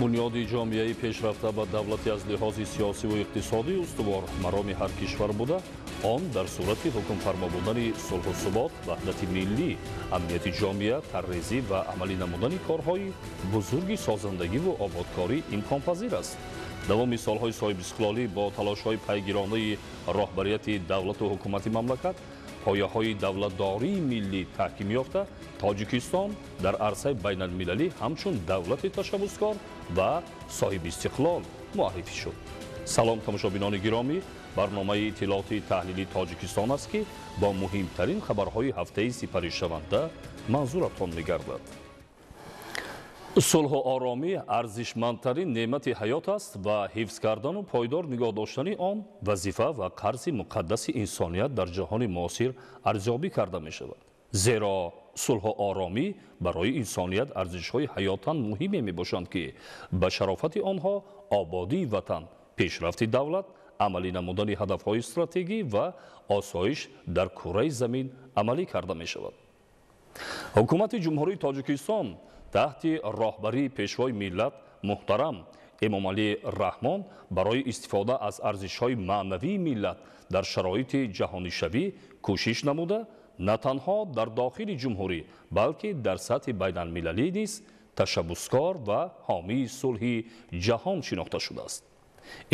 бунёди ҷомеаи пешрафта ва давлати аз лиҳози сиёсиву иқтисодӣ устувор мароми ҳар кишвар буда, он дар сурати ҳукмфармо будани сулҳу субот, ваҳдати миллӣ, амнияти ҷомеа, таррезӣ ва амалӣ намудани корҳои бузурги созандагиву ободкорӣ имконпазир аст. давоми солҳои соҳибистиқлолӣ бо талошҳои пайгиронаи роҳбарияти давлату ҳукумати мамлакат, пояҳои давлатдории миллӣ таҳким ёфта, Тоҷикистон дар арсаи байналмилалӣ ҳамчун давлати ташаббускор ва соҳибистиқлол муаррифӣ шуд. салом тамошобинони гиромӣ, барномаи иттилооти таҳлилии Тоҷикистон аст ки бо муҳимтарин хабарҳои ҳафтаи сипаришаванда манзуратон мегардад. сулҳу оромӣ арзишмандтарин неъмати ҳаёт аст ва ҳифз кардану пойдор нигоҳ доштани он вазифа ва қарзи муқаддаси инсоният дар ҷаҳони муосир арзёбӣ карда мешавад. зеро сулҳу оромӣ барои инсоният арзишҳои ҳаётан муҳиме мебошанд ки ба шарофати онҳо ободии ватан, пешрафти давлат, амалӣ намудани ҳадафҳои стратегӣ ва осоиш дар кураи замин амалӣ карда мешавад. ҳукумати ҷумҳурии Тоҷикистон таҳти роҳбарии пешвои миллат муҳтарам Эмомалӣ Раҳмон барои истифода аз арзишҳои маънавии миллат дар шароити ҷаҳонишавӣ кӯшиш намуда, на танҳо дар дохили ҷумҳурӣ, балки дар сатҳи байналмилалӣ низ ташаббускор ва ҳомии сулҳи ҷаҳон шинохта шудааст.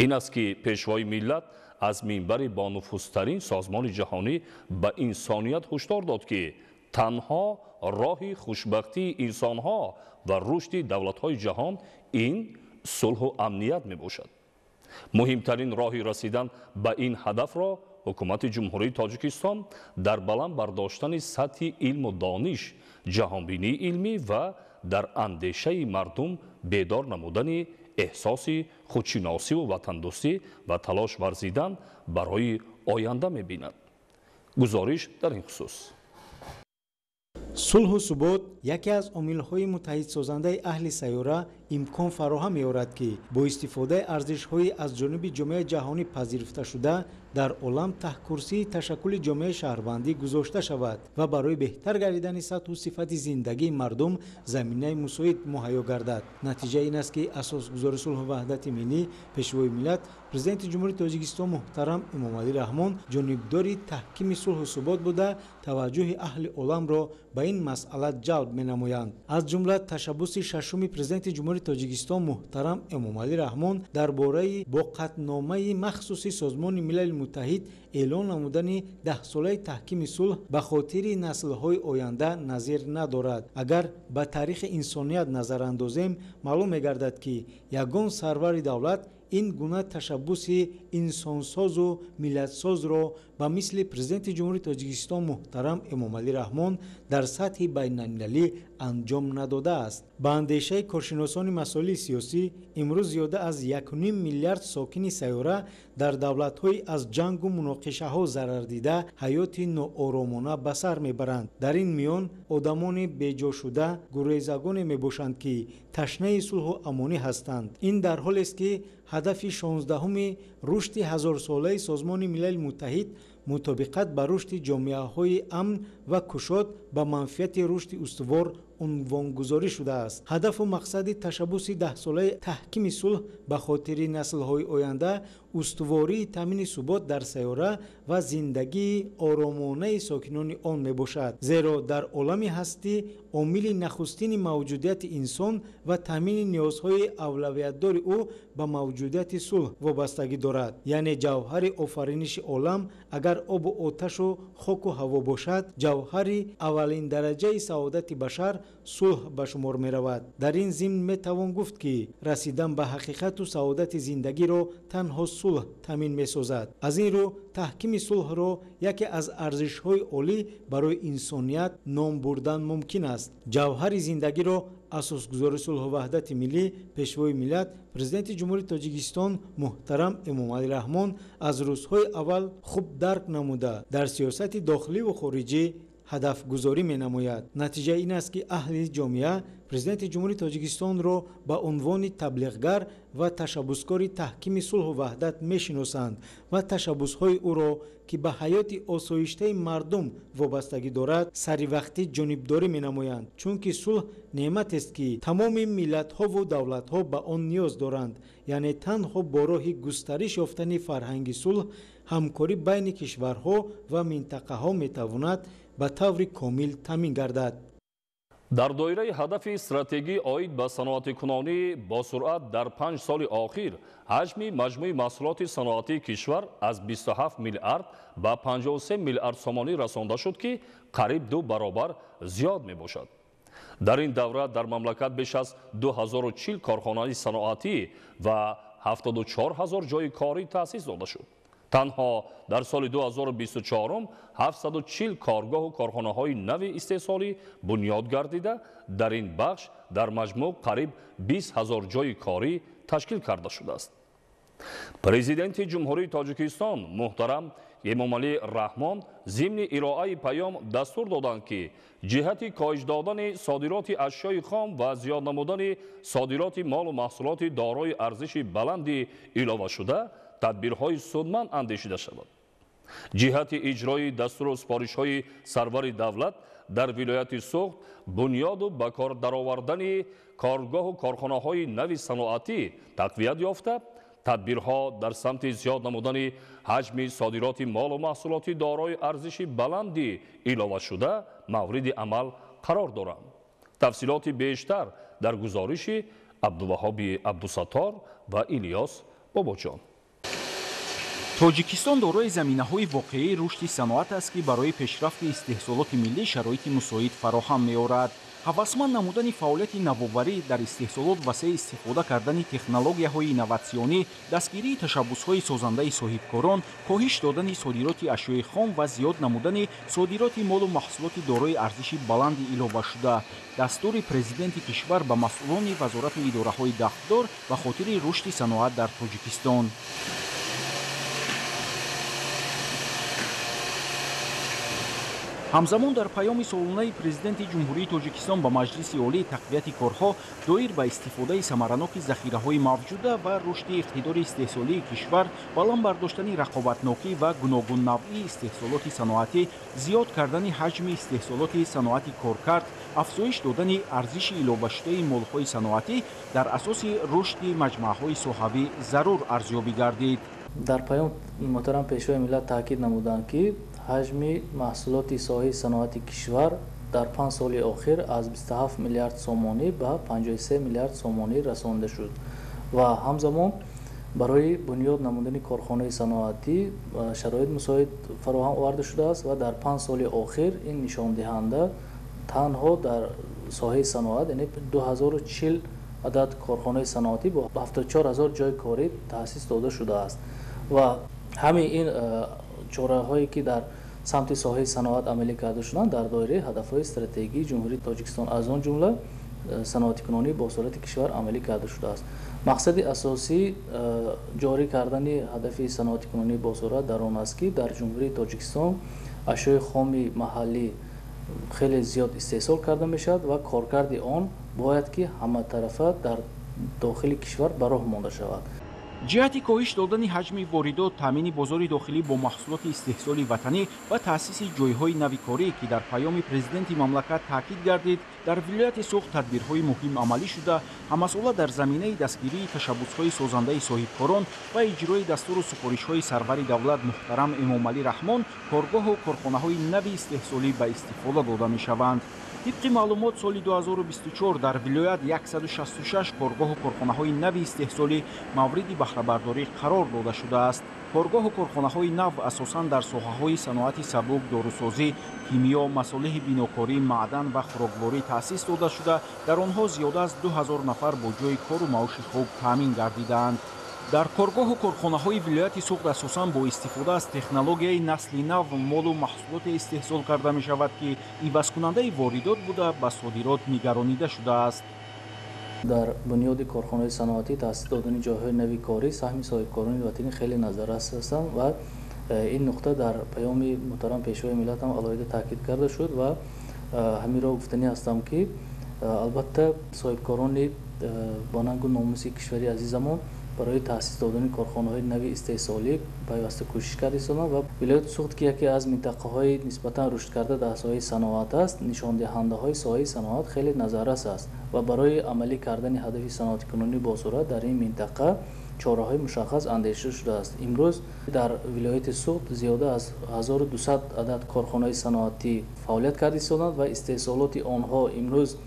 ин аст ки пешвои миллат аз минбари бонуфузтарин созмони ҷаҳонӣ ба инсоният ҳушдор дод ки танҳо роҳи хушбахтии инсонҳо ва рушди давлатҳои ҷаҳон ин сулҳу амният мебошад. муҳимтарин роҳи расидан ба ин ҳадафро ҳукумати ҷумҳурии Тоҷикистон дар баланд бардоштани сатҳи илму дониш, ҷаҳонбинии илмӣ ва дар андешаи мардум бедор намудани эҳсоси худшиносиву ватандӯстӣ ва талош варзидан барои оянда мебинад. гузориш дар ин хусус. сулҳу субот яке аз омилҳои муттаҳидсозандаи аҳли сайёра имкон фароҳам меорад ки бо истифодаи арзишҳои аз ҷониби ҷомеаи ҷаҳонӣ пазируфташуда дар олам таҳкурсии ташаккули ҷомеаи шаҳрвандӣ гузошта шавад ва барои беҳтар гардидани сатҳу сифати зиндагии мардум заминаи мусоид муҳайё гардад. натиҷа ин аст ки асосгузори сулҳу ваҳдати миллӣ, пешвои миллат, президенти ҷумҳурии Тоҷикистон муҳтарам Эмомалӣ Раҳмон ҷонибдори таҳкими сулҳу субот буда таваҷҷӯҳи аҳли оламро ба ин масъала ҷалб менамоянд. аз ҷумла tashabbusi шашуми президенти ҷумҳурии Тоҷикистон муҳтарам Эмомалӣ Раҳмон дар бораи бо қатномаи махсуси Созмони Милали Муттаҳид эълон намудани 10-солаи таҳкими сулҳ ба хотири наслҳои оянда назир надорад. агар ба таърихи инсоният назар андозем, маълум мегардад ки ягон сарвари давлат ин гуна ташаббуси инсонсозу миллатсозро ба мисли президенти ҷумҳурии Тоҷикистон муҳтарам Эмомалӣ Раҳмон дар сатҳи байналмилалӣ анҷом надодааст. ба андешаи коршиносони масоили сиёсӣ, имрӯз зиёда аз 1.5 миллиард сокини сайёра дар давлатҳои аз ҷангу муноқишаҳо зарардида ҳаёти нооромона ба сар мебаранд. дар ин миён одамони беҷошуда гурезагоне мебошанд ки ташнаи сулҳу амонӣ ҳастанд. ин дар ҳолест ки ҳадафи 16-уми рушди ҳазорсолаи Созмони Милали Муттаҳид мутобиқат ба рушди ҷомеаҳои амн ва кушод ба манфиати рушди устувор унвонгузорӣ шудааст. ҳадафу мақсади ташаббуси 10-солаи таҳкими сулҳ ба хотири наслҳои оянда устувории таъмини субот дар сайёра ва зиндагии оромонаи сокинони он мебошад. зеро дар олами ҳастӣ омили нахустини мавҷудияти инсон ва таъмини ниёзҳои авлавиятдори ӯ ба мавҷудияти сулҳ вобастагӣ дорад. яъне ҷавҳари офариниши олам агар обу оташу хоку ҳаво бошад, ҷавҳари аввалиндараҷаи саодати башар сулҳ ба шумор меравад. дар ин зимн метавон гуфт ки расидан ба ҳақиқату саодати зиндагиро танҳо сулҳ таъмин месозад. аз ин рӯ таҳкими сулҳро яке аз арзишҳои олӣ барои инсоният ном бурдан мумкин аст. ҷавҳари зиндагиро асосгузори сулҳу ваҳдати миллӣ, пешвои миллат, президенти ҷумҳурии Тоҷикистон муҳтарам Эмомалӣ Раҳмон аз рӯзҳои аввал хуб дарк намуда дар сиёсати дохиливу хориҷӣ ҳадафгузорӣ менамояд. натиҷа ин аст ки аҳли ҷомеа президенти ҷумҳурии тоҷикистонро ба унвони таблиғгар ва ташаббускори таҳкими сулҳу ваҳдат мешиносанд ва ташаббусҳои ӯро ки ба ҳаёти осоиштаи мардум вобастагӣ дорад саривақтӣ ҷонибдорӣ менамоянд, чунки сулҳ неъматест ки тамоми миллатҳову давлатҳо ба он ниёз доранд. яъне танҳо бо роҳи густариш ёфтани фарҳанги сулҳ ҳамкорӣ байни кишварҳо ва минтақаҳо метавонад ба таври комил таъмин гардад. дар доираи ҳадафи стратегӣ оид ба саноати кунонӣ бо суръат дар 5 соли охир ҳаҷми маҷмӯи маҳсулоти саноатии кишвар аз 27 миллиард ба 53 миллиард сомонӣ расонда шуд ки қариб 2 баробар зиёд мебошад. дар ин давра дар мамлакат беш аз 2040 корхонаи саноатӣ ва 74 000 ҷойи корӣ таъсис дода шуд. танҳо дар соли 2024 740 коргоҳу корхонаҳои нави истеҳсолӣ бунёд гардида дар ин бахш дар маҷмӯъ қариб 20 000 ҷойи корӣ ташкил карда шудааст. президенти ҷумҳурии тоҷикистон муҳтарам эмомалӣ раҳмон зимни ироаи паём дастур доданд ки ҷиҳати коҳиш додани содироти ашёи хом ва зиёд намудани содироти молу маҳсулоти дорои арзиши баланди иловашуда тадбирҳои судманд андешида шавад. ҷиҳати иҷрои дастуру сипоришҳои сарвари давлат дар вилояти суғд бунёду ба кор даровардани коргоҳу корхонаҳои нави саноатӣ тақвият ёфта тадбирҳо дар самти зиёд намудани ҳаҷми содироти молу маҳсулоти дорои арзиши баланди иловашуда мавриди амал қарор доранд. тафсилоти бештар дар гузориши абдуваҳоби абдусаттор ва илёс бобоҷон. тоҷикистон дорои заминаҳои воқеии рушди саноат аст ки барои пешрафти истеҳсолоти миллӣ шароити мусоид фароҳам меорад. ҳавасманд намудани фаъолияти навоварӣ дар истеҳсолот ва се истифода кардани технологияҳои инноватсионӣ, дастгирии ташаббусҳои созандаи соҳибкорон, коҳиш додани содироти ашёи хом ва зиёд намудани содироти молу маҳсулоти дорои арзиши баланди иловашуда. дастури президенти кишвар ба масъулони вазорату идораҳои дахтдор ба хотири рушди саноат дар тоҷикистон. ҳамзамон дар паёми солонаи президенти ҷумҳурии тоҷикистон ба маҷлиси олии тақвияти корҳо доир ба истифодаи самараноки захираҳои мавҷуда ва рушди иқтидори истеҳсолии кишвар, баланд бардоштани рақобатнокӣ ва гуногуннавъии истеҳсолоти саноатӣ, зиёд кардани ҳаҷми истеҳсолоти саноати коркард, афзоиш додани арзиши иловашудаи молҳои саноатӣ дар асоси рушди маҷмӯъаҳои соҳавӣ зарур арзёбӣ гардид. дар паём муҳтарам пешвои миллат таъкид намуданд ки ҳаҷми маҳсулоти соҳаи саноати кишвар дар 5 соли охир аз 27 миллиард сомонӣ ба 53 миллиард сомонӣ расонда шуд ва ҳамзамон барои бунёд намудани корхонаи саноатӣ шароит мусоид фароҳам оварда шудааст ва дар 5 соли охир ин нишондиҳанда танҳо дар соҳаи саноат яъне 2040 адад корхонаи саноатӣ бо 74 000 ҷойи корӣ таъсис дода шудааст ва ҳамин ин чораҳое ки дар самти соҳаи саноат амалӣ карда шуданд дар доираи ҳадафҳои стратегии ҷумҳурии тоҷикистон аз он ҷумла саноати кунонӣ бо сурати кишвар амалӣ карда шудааст. мақсади асосӣ ҷорӣ кардани ҳадафи саноати кунонӣ бо сурат дар он аст ки дар ҷумҳурии тоҷикистон ашёи хоми маҳаллӣ хеле зиёд истеҳсол карда мешавад ва коркарди он бояд ки ҳаматарафа дар дохили кишвар ба роҳ монда шавад. ҷиҳати коҳиш додани ҳаҷми воридот, таъмини бозори дохилӣ бо маҳсулоти истеҳсоли ватанӣ ва таъсиси ҷойҳои нави корӣ ки дар паёми президенти мамлакат таъкид гардид, дар вилояти суғд тадбирҳои муҳим амалӣ шуда, ҳамасола дар заминаи дастгирии ташаббусҳои созандаи соҳибкорон ва иҷрои дастуру супоришҳои сарвари давлат муҳтарам эмомалӣ раҳмон коргоҳу корхонаҳои нави истеҳсолӣ ба истифода дода мешаванд. طبق معلومات سال 2024 در ولایت 166 کارگاه و کارخانه‌های نو استحصالی مورد بهره‌برداری قرار داده شده است. کارگاه و کارخانه‌های نو اساساً در ساحه‌های صنعت سبک، داروسازی، کیمیا، مصالح بیناکاری، معدن و خوراکواری تأسیس داده شده. در آنها زیاده از 2000 نفر با جای کار و معاش خوب تامین گردیدند. در کارگاه و کارخانه‌های ولایت سوخت اساساً با استفاده از تکنولوژی نسل نو مال و محصولات استحصال کرده می شود که عوض کننده واردات بوده به صادرات نگرانیده شده است. در بنیاد کارخانه‌های صنعتی تأسیس دادن جاهای نوی کاری سهم صاحبکاران وطنی خیلی نظر است و این نقطه در پیام محترم پیشوای ملت هم علایده تاکید کرده شد و همین را گفتنی هستم که البته صاحبکاران با ننگ و ناموس کشوری عزیزمون برای تأسیس دادن کارخانه‌های نوی استحصالی پیوسته کوشش کردند و ولایت سوخت که یکی از منطقه‌های نسبتاً رشد کرده در ساحه صنعت است، نشان دهنده‌های ساحه صنعت خیلی نظررس است و برای عملی کردن هدف صنعتی کنونی با سرعت در این منطقه چاره‌های مشخص اندیشیده شده است. امروز در ولایت سوخت زیاده از 1200 عدد کارخانه‌های صنعتی فعالیت کردند و استحصالات آنها امروز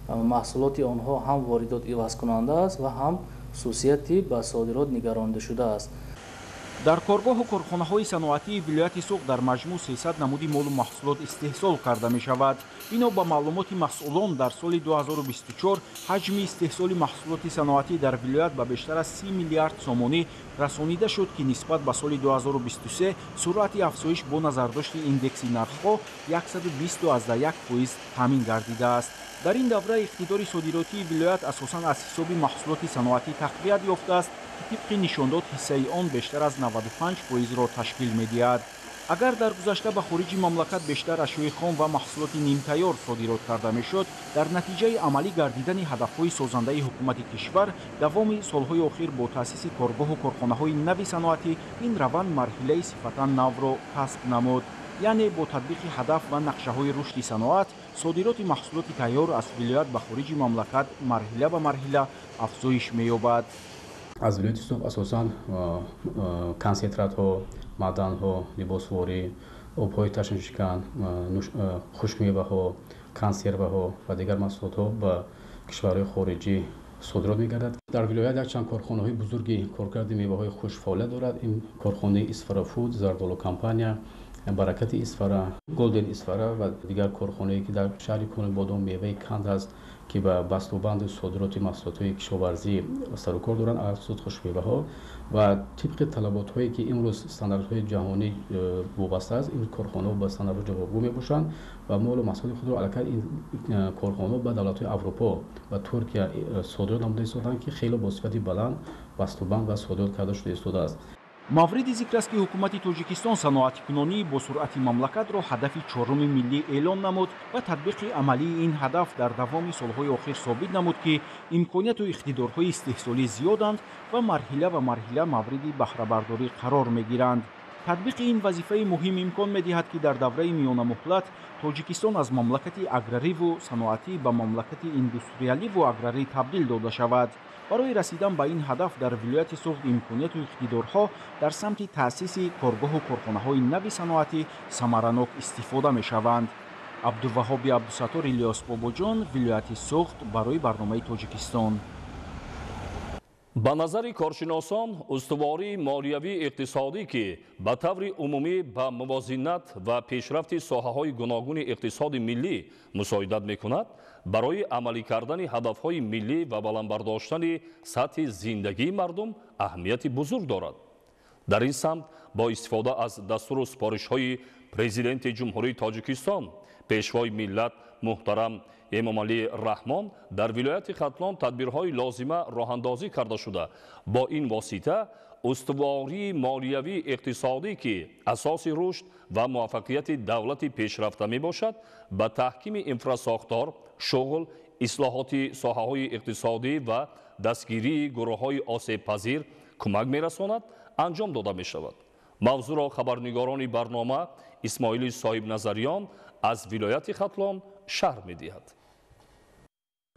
محصولات آنها هم واردات عوض کننده است و هم خصوصیتی به صادرات نگرانده شده است. در کارگاه و کارخانه‌های صنعتی ولایت سوخت در مجموع 300 نمودی مال و محصولات استحصال کرده می شود. بنا به معلومات مسئولان در سال 2024 حجم استحصال محصولات صنعتی در ولایت به بیشتر از 30 میلیارد سومانی رسانیده شد که نسبت به سال 2023 سرعت افزایش با نظرداشت ایندکس نرخ‌ها 120.1% تامین گردیده است. در این دوره اقتدار صادراتی ولایت اساساً از حساب محصولات صنعتی تقویت یافته است که طبق نشانداد حصه آن بیشتر از 95% را تشکیل می‌دهد. اگر در گذشته به خارج مملکت بیشتر اشیاء خام و محصولات نیم تیار صادرات کرده میشد، در نتیجه عملی گردیدن هدف‌های سازنده حکومت کشور دوام سال‌های اخیر با تأسیس کارگاه و کارخانه‌های نوی صنعتی این روند مرحله صفتاً نو را کسب نمود. یعنی با تطبیق هدف و نقشه‌های رشد صنعت، صادرات محصولات تیار از ولایت به خارج مملکت مرحله به مرحله افزایش می‌یابد. از ولایت سوخت اساساً کنسنترات‌ها، معدن‌ها، لباسواری، آب‌های تشنشکن، خشک‌میوه‌ها، کنسروها و دیگر محصولات‌ها به کشورهای خارجی صادرات می‌گردد. در ولایت یک چند کارخانه‌های بزرگی کارکرد میوه‌های خشک فعالیت دارد. این کارخانه اسفرا فود، زردالو کمپانیا، برکت اسفرا، گلدن اسفرا و دیگر کارخانه‌ای که در شهر کنون بادام میوه کند است که به بسته‌بند صادرات محصولات کشاورزی سر و کار دارند، افزود خشک‌میوه‌ها و طبق طلبات‌هایی که امروز استانداردهای جهانی وابسته است، این کارخانه‌ها به استانداردهای جوابگو میباشند و مال و محصولات خود را علاقه این کارخانه‌ها به دولت‌های اروپا و ترکیه صادرات نموده ایستادند که خیلی با صفت بلند بسته‌بند و صادرات کرده شده ایستاده است. مورد ذکر است که حکومت تاجیکستان صنعتی کنونی با سرعت مملکت را هدف چهارم ملی اعلان نمود و تطبیق عملی این هدف در دوام سالهای اخیر ثابت نمود که امکانیت و اقتدارهای استحصالی زیادند و مرحله به مرحله مورد بهره برداری قرار میگیرند. تطبیق این وظیفه مهم امکان می‌دهد که در دوره میانه مهلت تاجیکستان از مملکت اگراری و صنعتی به مملکت اندستریالی و اگراری تبدیل داده شود. برای رسیدن به این هدف در ولایت سوخت امکانیت و اقتدارها در سمت تأسیس کارگاه و کارخانه‌های نوی صنعتی ثمرناک استفاده می‌شوند. عبدالوهاب عبدالستار، الیاس باباجان، ولایت سوخت برای برنامه تاجیکستان. ба назари коршиносон устувории молиявии иқтисодӣ ки ба таври умумӣ ба мувозинат ва пешрафти соҳаҳои гуногуни иқтисоди миллӣ мусоидат мекунад, барои амалӣ кардани ҳадафҳои миллӣ ва баландбардоштани сатҳи зиндагии мардум аҳамияти бузург дорад. дар ин самт бо истифода аз дастуру супоришҳои президенти ҷумҳурии тоҷикистон, пешвои миллат муҳтарам эмомалӣ раҳмон дар вилояти хатлон тадбирҳои лозима роҳандозӣ карда шуда, бо ин восита устувории молиявии иқтисодӣ ки асоси рушд ва муваффақияти давлати пешрафта мебошад, ба таҳкими инфрасохтор, шуғл, ислоҳоти соҳаҳои иқтисодӣ ва дастгирии гурӯҳҳои осебпазир кӯмак мерасонад, анҷом дода мешавад. мавзӯъро хабарнигорони барнома исмоили соҳибназариён аз вилояти хатлон шарҳ медиҳад.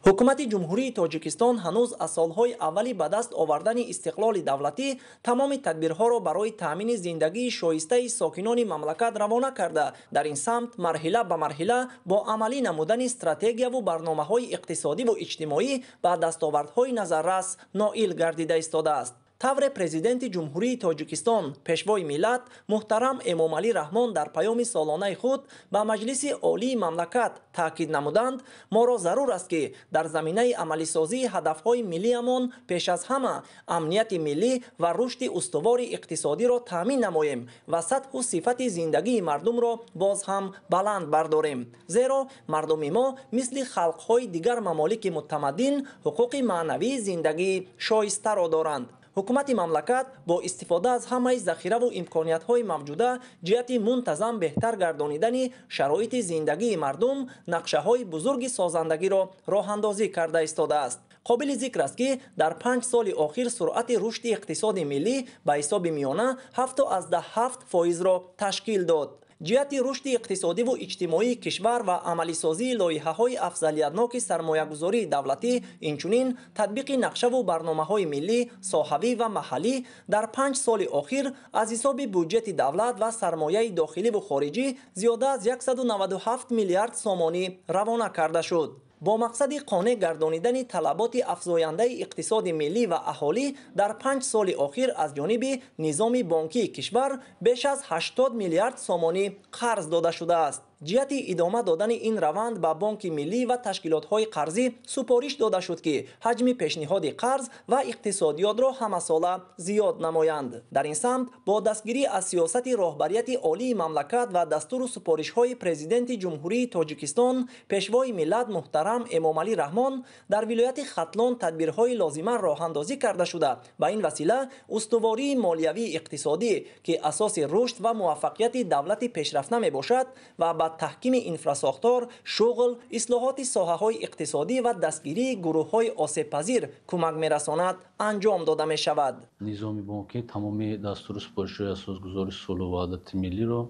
ҳукумати ҷумҳурии тоҷикистон ҳанӯз аз солҳои аввали ба даст овардани истиқлоли давлатӣ тамоми тадбирҳоро барои таъмини зиндагии шоистаи сокинони мамлакат равона карда, дар ин самт марҳила ба марҳила бо амалӣ намудани стратегияву барномаҳои иқтисодиву иҷтимоӣ ба дастовардҳои назаррас ноил гардида истодааст. тавре президенти ҷумҳурии тоҷикистон пешвои миллат муҳтарам эмомалӣ раҳмон дар паёми солонаи худ ба маҷлиси олии мамлакат таъкид намуданд, моро зарур аст ки дар заминаи амалисозии ҳадафҳои миллиамон пеш аз ҳама амнияти миллӣ ва рушди устувори иқтисодиро таъмин намоем ва сатҳу сифати зиндагии мардумро боз ҳам баланд бардорем. зеро мардуми мо мисли халқҳои дигар мамолики мутамаддин ҳуқуқи маънавии зиндагии шоистаро доранд. ҳукумати мамлакат бо истифода аз ҳамаи захираву имкониятҳои мавҷуда ҷиҳати мунтазам беҳтар гардонидани шароити зиндагии мардум нақшаҳои бузурги созандагиро роҳандозӣ карда истодааст. қобили зикр аст ки дар 5 соли охир суръати рушди иқтисоди миллӣ ба ҳисоби миёна 7.7% ташкил дод. ҷиҳати рушди иқтисодиву иҷтимоии кишвар ва амалисозии лоиҳаҳои афзалиятноки сармоягузории давлатӣ, инчунин татбиқи нақшаву барномаҳои миллӣ, соҳавӣ ва маҳаллӣ дар 5 соли охир аз ҳисоби бюҷети давлат ва сармояи дохиливу хориҷӣ зиёда аз 197 миллиард сомонӣ равона карда шуд. бо мақсади қонеъ гардонидани талаботи афзояндаи иқтисоди миллӣ ва аҳолӣ дар 5 соли охир аз ҷониби низоми бонкии кишвар беш аз 80 миллиард сомонӣ қарз дода шудааст. ҷиҳати идома додани ин раванд ба бонки миллӣ ва ташкилотҳои қарзӣ супориш дода шуд ки ҳаҷми пешниҳоди қарз ва иқтисодиётро ҳамасола зиёд намоянд. дар ин самт бо дастгирӣ аз сиёсати роҳбарияти олии мамлакат ва дастуру супоришҳои президенти ҷумҳурии Тоҷикистон пешвои миллат муҳтарам Эмомалӣ Раҳмон дар вилояти Хатлон тадбирҳои лозима роҳандозӣ карда шуда ба ин васила устувории молиявии иқтисодӣ ки асоси рушд ва муваффақияти давлати пешрафта мебошад ва ба таҳкими инфрасохтор, шуғл, ислоҳоти соҳаҳои иқтисодӣ ва дастгирии гурӯҳҳои осебпазир кӯмак мерасонад анҷом дода мешавад. низоми бонкӣ тамоми дастуру супоришҳои асосгузори сулҳу ваҳдати миллиро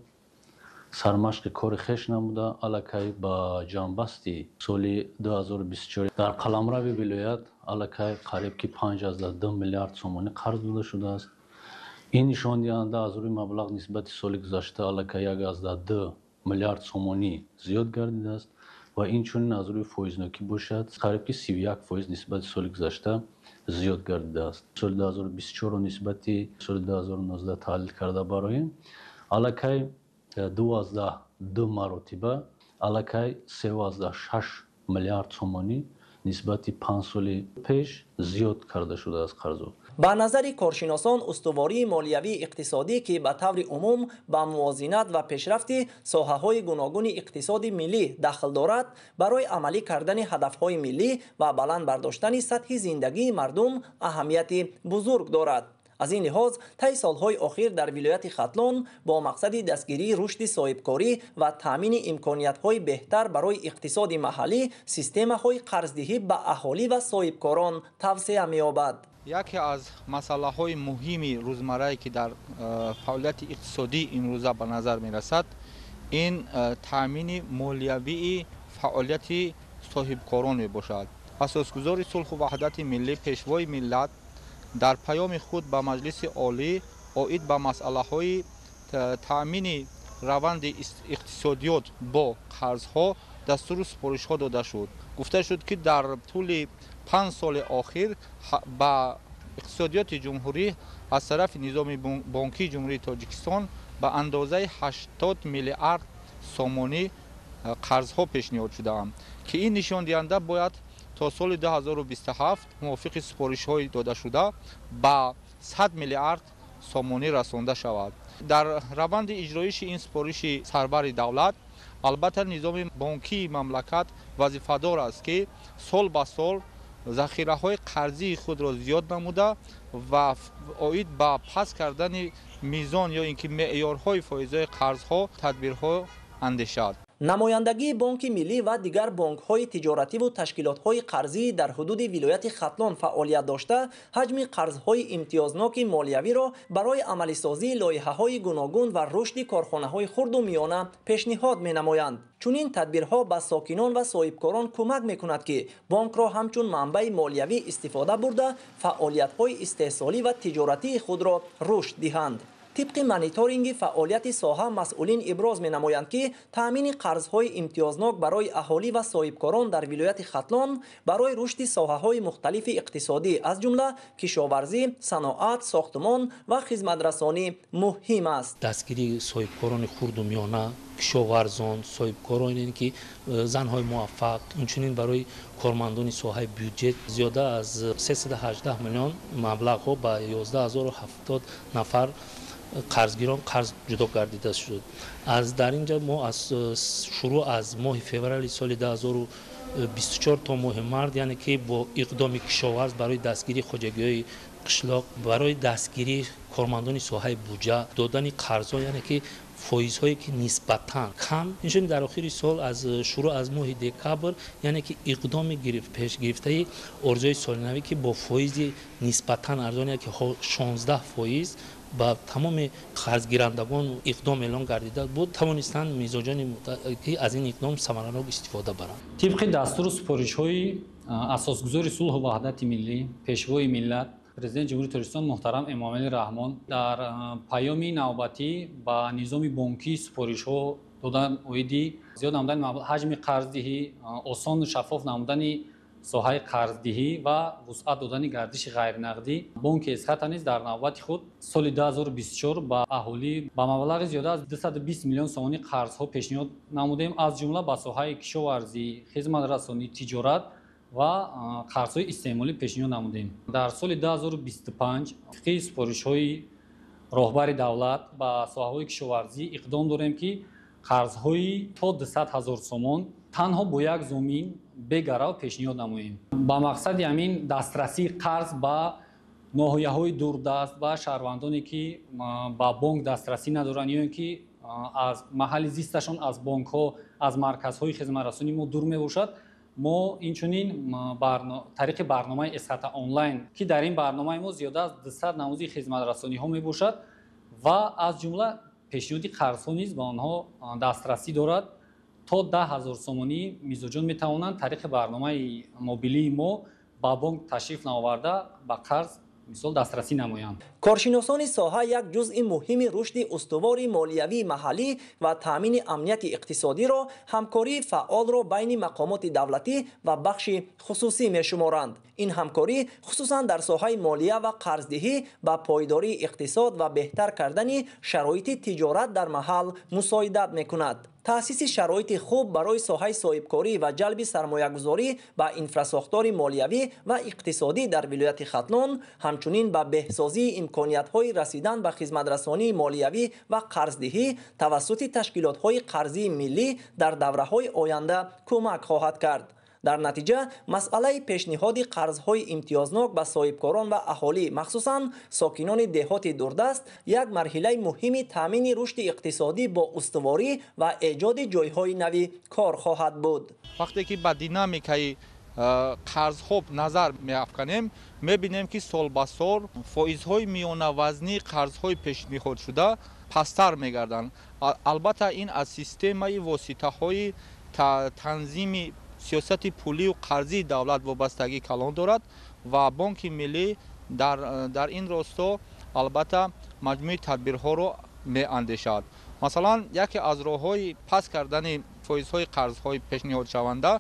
сармашқи кори хеш намуда аллакай ба ҷамъбасти соли 2024 дар қаламрави вилоят аллакай қариб ки 5.2 миллиард сомонӣ қарз дода шудааст. ин нишондиҳанда аз рӯи маблағ нисбати соли гузашта аллакай 1.2 миллиард сомонӣ зиёд гардидааст ва инчунин аз рӯи фоизнокӣ бошад қариб ки 31% нисбати соли гузашта зиёд гардидааст. соли 2024 нисбати соли 2019 таҳлил карда бароем аллакай 2.2 маротиба аллакай 3.6 миллиард сомонӣ нисбати 5 соли пеш зиёд карда шудааст қарзо. ба назари коршиносон устувории молиявии иқтисодӣ ки ба таври умум ба мувозинат ва пешрафти соҳаҳои гуногуни иқтисоди миллӣ дахл дорад барои амалӣ кардани ҳадафҳои миллӣ ва баланд бардоштани сатҳи зиндагии мардум аҳамияти бузург дорад. аз ин лиҳоз таи солҳои охир дар вилояти Хатлон бо мақсади дастгирии рушди соҳибкорӣ ва таъмини имкониятҳои беҳтар барои иқтисоди маҳаллӣ системаҳои қарздиҳӣ ба аҳолӣ ва соҳибкорон тавсея меёбад. яке аз масъалаҳои муҳими рӯзмаррае ки дар фаъолияти иқтисодӣ имрӯза ба назар мерасад ин таъмини молиявии фаъолияти соҳибкорон мебошад. асосгузори сулҳу ваҳдати миллӣ пешвои миллат дар паёми худ ба маҷлиси олӣ оид ба масъалаҳои таъмини раванди иқтисодиёт бо қарзҳо дастуру супоришҳо дода шуд. гуфта шуд ки дар тӯли 5 соли охир ба иқтисодиёти ҷумҳурӣ аз тарафи низоми бонкии ҷумҳурии Тоҷикистон ба андозаи 80 миллиард сомонӣ қарзҳо пешниҳод шудаанд ки ин нишондиҳанда бояд то соли 2027 мувофиқи супоришҳои додашуда ба 100 миллиард сомонӣ расонда шавад. дар раванди иҷроиши ин супориши сарбари давлат албатта низоми бонкии мамлакат вазифадор аст ки сол ба сол захираҳои қарзии худро зиёд намуда ва оид ба паст кардани мизон ё ин ки меъёрҳои фоизҳои қарзҳо тадбирҳо андешад. намояндагии бонки миллӣ ва дигар бонкҳои тиҷоративу ташкилотҳои қарзӣ дар ҳудуди вилояти Хатлон фаъолият дошта ҳаҷми қарзҳои имтиёзноки молиявиро барои амалисозии лоиҳаҳои гуногун ва рушди корхонаҳои хурду миёна пешниҳод менамоянд. чунин тадбирҳо ба сокинон ва соҳибкорон кӯмак мекунад ки бонкро ҳамчун манбаи молиявӣ истифода бурда фаъолиятҳои истеҳсолӣ ва тиҷоратии худро рушд диҳанд. طبق مانیتورینگ فعالیت ساحه مسئولین ابراز می‌نمایند که تامین قرض‌های امتیازناک برای اهالی و صاحبکاران در ولایت ختلان برای رشد ساحه‌های مختلف اقتصادی از جمله کشاورزی، صنعت، ساختمان و خدمت‌رسانی مهم است. دستگیری صاحبکاران خرد و میانه، کشاورزان، صاحبکارانی که زن‌های موفق، همچنین برای کارمندان ساحه بودجه زیاده از 318 میلیون مبلغ با 11070 نفر قرضگیران قرض جدا گردیده شد. از در اینجا ما از شروع از ماه فوریه سال 2024 تا ماه مارس یعنی که با اقدام کشاورز برای دستگیری خواجگی‌های қишлоқ барои дастгирии кормандони соҳаи буҷа додани қарзҳо яъне ки фоизҳое ки нисбатан кам иншуд дар охири сол аз шурӯъ аз моҳи декабр яъне ки иқдоми пешгирифтаи орзуҳои солинавӣ ки бо фоизи нисбатан арзон яке 16% ба тамоми қарзгирандагон иқдом эълон гардида буд тавонистанд мизоҷони ки аз ин иқдом самаранок истифода баранд. тибқи дастуру супоришҳои асосгузори сулҳу ваҳдати миллӣ пешвои миллат президент ҷумҳурии Тоҷикистон муҳтарам Эмомали Раҳмон дар паёми навбатӣ ба низоми бонкӣ супоришҳо додан оиди зиёд намудани ҳаҷми қарздиҳӣ, осону шаффоф намудани соҳаи қарздиҳӣ ва вусъат додани гардиши ғайринақдӣ бонки Эсхата низ дар навбати худ соли 2024 ба аҳолӣ ба маблағи зиёда аз 220 миллион сомонӣ қарзҳо пешниҳод намудем, аз ҷумла ба соҳаи кишоварзӣ, хизматрасонӣ, тиҷорат ва қарзҳои истеъмолӣ пешниҳод намудем. Дар соли 2025 фиқи супоришҳои роҳбари давлат ба соҳаҳои кишоварзӣ иқдом дорем ки қарзҳои то 200 000 сомон танҳо бо як зомин бегарав пешниҳод намоем. Ба мақсади ҳамин дастрасии қарз ба ноҳияҳои дурдаст ва шаҳрвандоне ки ба бонк дастрасӣ надоранд ё ин ки аз маҳалли зисташон аз бонкҳо, аз марказҳои хизматрасонӣ мо дур мебошад, мо инчунин тариқи барномаи Эсхата онлайн ки дар ин барномаи мо зиёда аз 200 намузи хизматрасониҳо мебошад ва аз ҷумла пешниҳоди қарзҳо низ ба онҳо дастрасӣ дорад. то 10 000 сомонӣ мизоҷон метавонанд тариқи барномаи мобилии мо ба бонк ташриф наварда ба қарз мисол дастрасӣ намоянд. коршиносони соҳа як ҷузъи муҳими рушди устувори молиявии маҳаллӣ ва таъмини амнияти иқтисодиро ҳамкории фаъолро байни мақомоти давлатӣ ва бахши хусусӣ мешуморанд. ин ҳамкорӣ хусусан дар соҳаи молия ва қарздиҳӣ ба пойдории иқтисод ва беҳтар кардани шароити тиҷорат дар маҳал мусоидат мекунад. таъсиси шароити хуб барои соҳаи соҳибкорӣ ва ҷалби сармоягузорӣ ба инфрасохтори молиявӣ ва иқтисодӣ дар вилояти Хатлон ҳамчунин ба беҳсозии имкониятҳои расидан ба хизматрасонии молиявӣ ва қарздиҳӣ тавассути ташкилотҳои қарзии миллӣ дар давраҳои оянда кӯмак хоҳад кард. дар натиҷа масъалаи пешниҳоди қарзҳои имтиёзнок ба соҳибкорон ва аҳолӣ махсусан сокинони деҳоти дурдаст як марҳилаи муҳими таъмини рушди иқтисодӣ бо устуворӣ ва эҷоди ҷойҳои нави кор хоҳад буд. вақте ки ба динамикаи қарзҳо назар меафканем мебинем ки сол ба сол фоизҳои миёнавазнии қарзҳои пешниҳодшуда пасттар мегарданд. албатта ин аз системаи воситаҳои танзими сиёсати пулию қарзии давлат вобастагӣ калон дорад ва бонки миллӣ дар ин росто албатта маҷмӯи тадбирҳоро меандешад. масалан яке аз роҳҳои паст кардани фоизҳои қарзҳои пешниҳодшаванда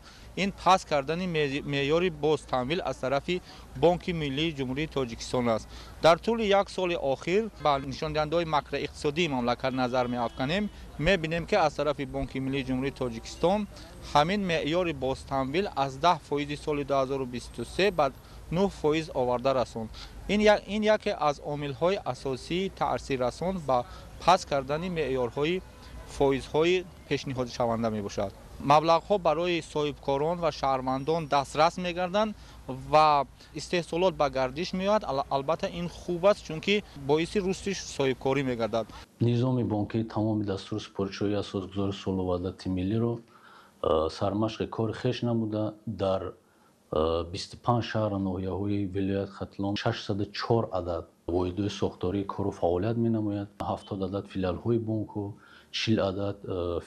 ин паст кардани меъёри бозтамвил аз тарафи бонки миллии ҷумҳурии Тоҷикистон аст. дар тӯли як соли охир ба нишондиҳандаҳои макроиқтисодии мамлакат назар меафканем мебинем ки аз тарафи бонки миллии ҷумҳурии Тоҷикистон ҳамин меъёри бозтамвил аз 10% соли 2023 ба 9% оварда расонд. ин яке аз омилҳои асосии таъсиррасон ба паст кардани меъёрҳои фоизҳои пешниҳодшаванда мебошад. маблағҳо барои соҳибкорон ва шаҳрвандон дастрас мегарданд ва истеҳсолот ба гардиш меояд. албатта ин хуб аст, чунки боиси рушди соҳибкорӣ мегардад. низоми бонкии тамоми дастури супоришҳои асосгузори сулҳу ваҳдати миллиро сармашқи кори хеш намуда дар 25 шаҳру ноҳияҳои вилоят Хатлон 604 адад воҳидҳои сохтории кору фаъолият менамояд. 70 адад филиалҳои бонку, 40 адад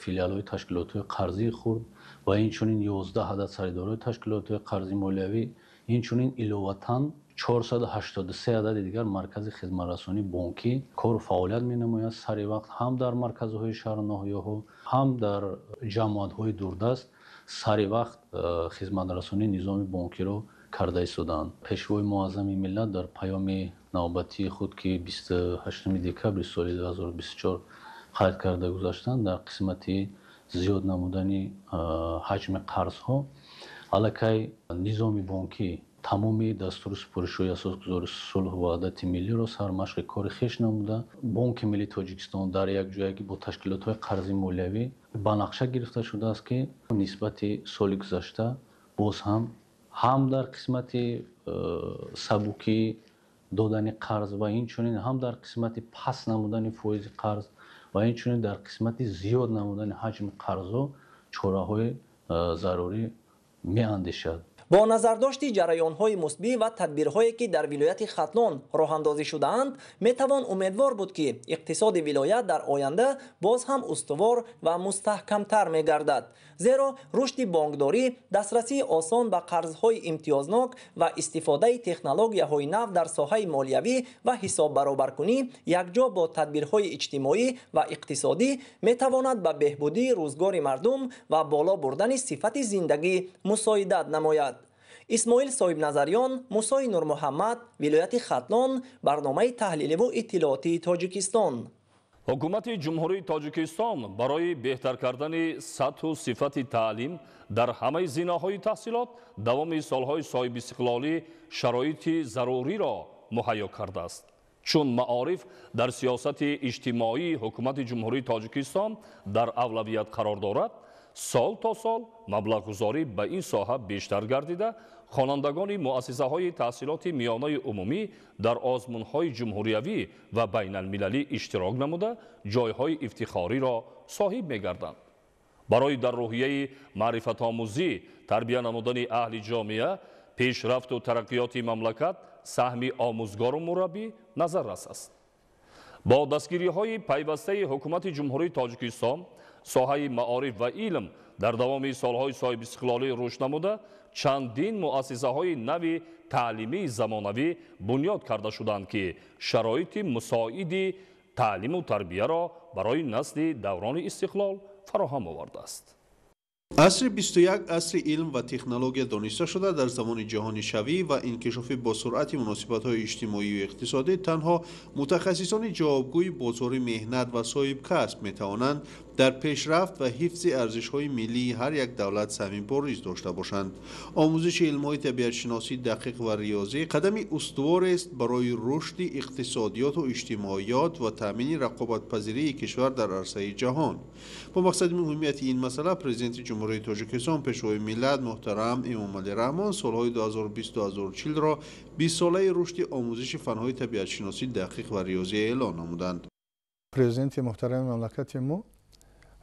филиалҳои ташкилотҳои қарзии хурд ва инчунин 11 адад саридорҳои ташкилотҳои қарзии молиявӣ, инчунин иловатан 483 адади дигар маркази хизматрасонии бонкӣ кору фаъолият менамояд сари вақт ҳам дар марказҳои шаҳру ноҳияҳо, ҳам дар ҷамоатҳои дурдаст сари вақт хизматрасонии низоми бонкиро карда истоданд. пешвои муаззами миллат дар паёми навбатии худ ки 28 декабри соли 2024 қайд карда гузаштанд дар қисмати зиёд намудани ҳаҷми қарзҳо аллакай низоми бонкӣ тамоми дастури супоришҳои асосгузори сулҳу ваҳдати миллиро сармашқи кори хеш намуда бонки миллии Тоҷикистон дар якҷоягӣ бо ташкилотҳои қарзии молиявӣ ба нақша гирифта шудааст ки нисбати соли гузашта боз ҳам дар қисмати сабукӣ додани қарз ва инчунин ҳам дар қисмати паст намудани фоизи қарз ва инчунин дар қисмати зиёд намудани ҳаҷми қарзо чораҳои зарурӣ меандешад. бо назардошти ҷараёнҳои мусбӣ ва тадбирҳое ки дар вилояти хатлон роҳандозӣ шудаанд, метавон умедвор буд ки иқтисоди вилоят дар оянда боз ҳам устувор ва мустаҳкамтар мегардад. зеро рушди бонкдорӣ, дастрасии осон ба қарзҳои имтиёзнок ва истифодаи технологияҳои нав дар соҳаи молиявӣ ва ҳисоббаробаркунӣ якҷо бо тадбирҳои иҷтимоӣ ва иқтисодӣ метавонад ба беҳбудии рӯзгори мардум ва боло бурдани сифати зиндагӣ мусоидат намояд. исмоил соҳибназарён, мусои нурмуҳаммад, вилояти хатлон, барномаи таҳлиливу иттилоотии Тоҷикистон. ҳукумати ҷумҳурии Тоҷикистон барои беҳтар кардани сатҳу сифати таълим дар ҳамаи зинаҳои таҳсилот давоми солҳои соҳибистиқлолӣ шароити заруриро муҳайё кардааст. чун маориф дар сиёсати иҷтимоии ҳукумати ҷумҳурии Тоҷикистон дар авлавият қарор дорад, сол то сол маблағгузорӣ ба ин соҳа бештар гардида, хонандагони муассисаҳои таҳсилоти миёнаи умумӣ дар озмунҳои ҷумҳуриявӣ ва байналмилалӣ иштирок намуда, ҷойҳои ифтихориро соҳиб мегарданд. барои дар рӯҳияи маърифатомӯзӣ тарбия намудани аҳли ҷомеа, пешрафту тараққиёти мамлакат саҳми омӯзгору мураббӣ назаррас аст. бо дастгириҳои пайвастаи ҳукумати ҷумҳурии Тоҷикистон, соҳаи маориф ва илм дар давоми солҳои соҳибистиқлолӣ рушд намуда, чандин муассисаҳои нави таълимии замонавӣ бунёд карда шуданд, ки шароити мусоиди таълиму тарбияро барои насли даврони истиқлол фароҳам овардааст. асри 21 асри илм ва технология дониста шуда дар замони ҷаҳонишавӣ ва инкишофи босуръати муносибатҳои иҷтимоиву иқтисодӣ танҳо мутахассисони ҷавобгӯи бозори меҳнат ва соҳибкасб метавонанд дар пешрафт ва ҳифзи арзишҳои миллии ҳар як давлат саҳми бориз дошта бошанд. омӯзиши илмҳои табиатшиносӣ дақиқ ва риёзӣ қадами устуворест барои рушди иқтисодиёту иҷтимоиёт ва таъмини рақобатпазирии кишвар дар арсаи ҷаҳон. бо мақсади муҳимияти ин масъала президенти ҷумҳурии Тоҷикистон пешвои миллат муҳтарам Эмомалӣ Раҳмон солҳои 2020-2040-ро 20-солаи рушди омӯзиши фанҳои табиатшиносӣ дақиқ ва риёзӣ эълон намуданд. президенти муҳтарами мамлакати мо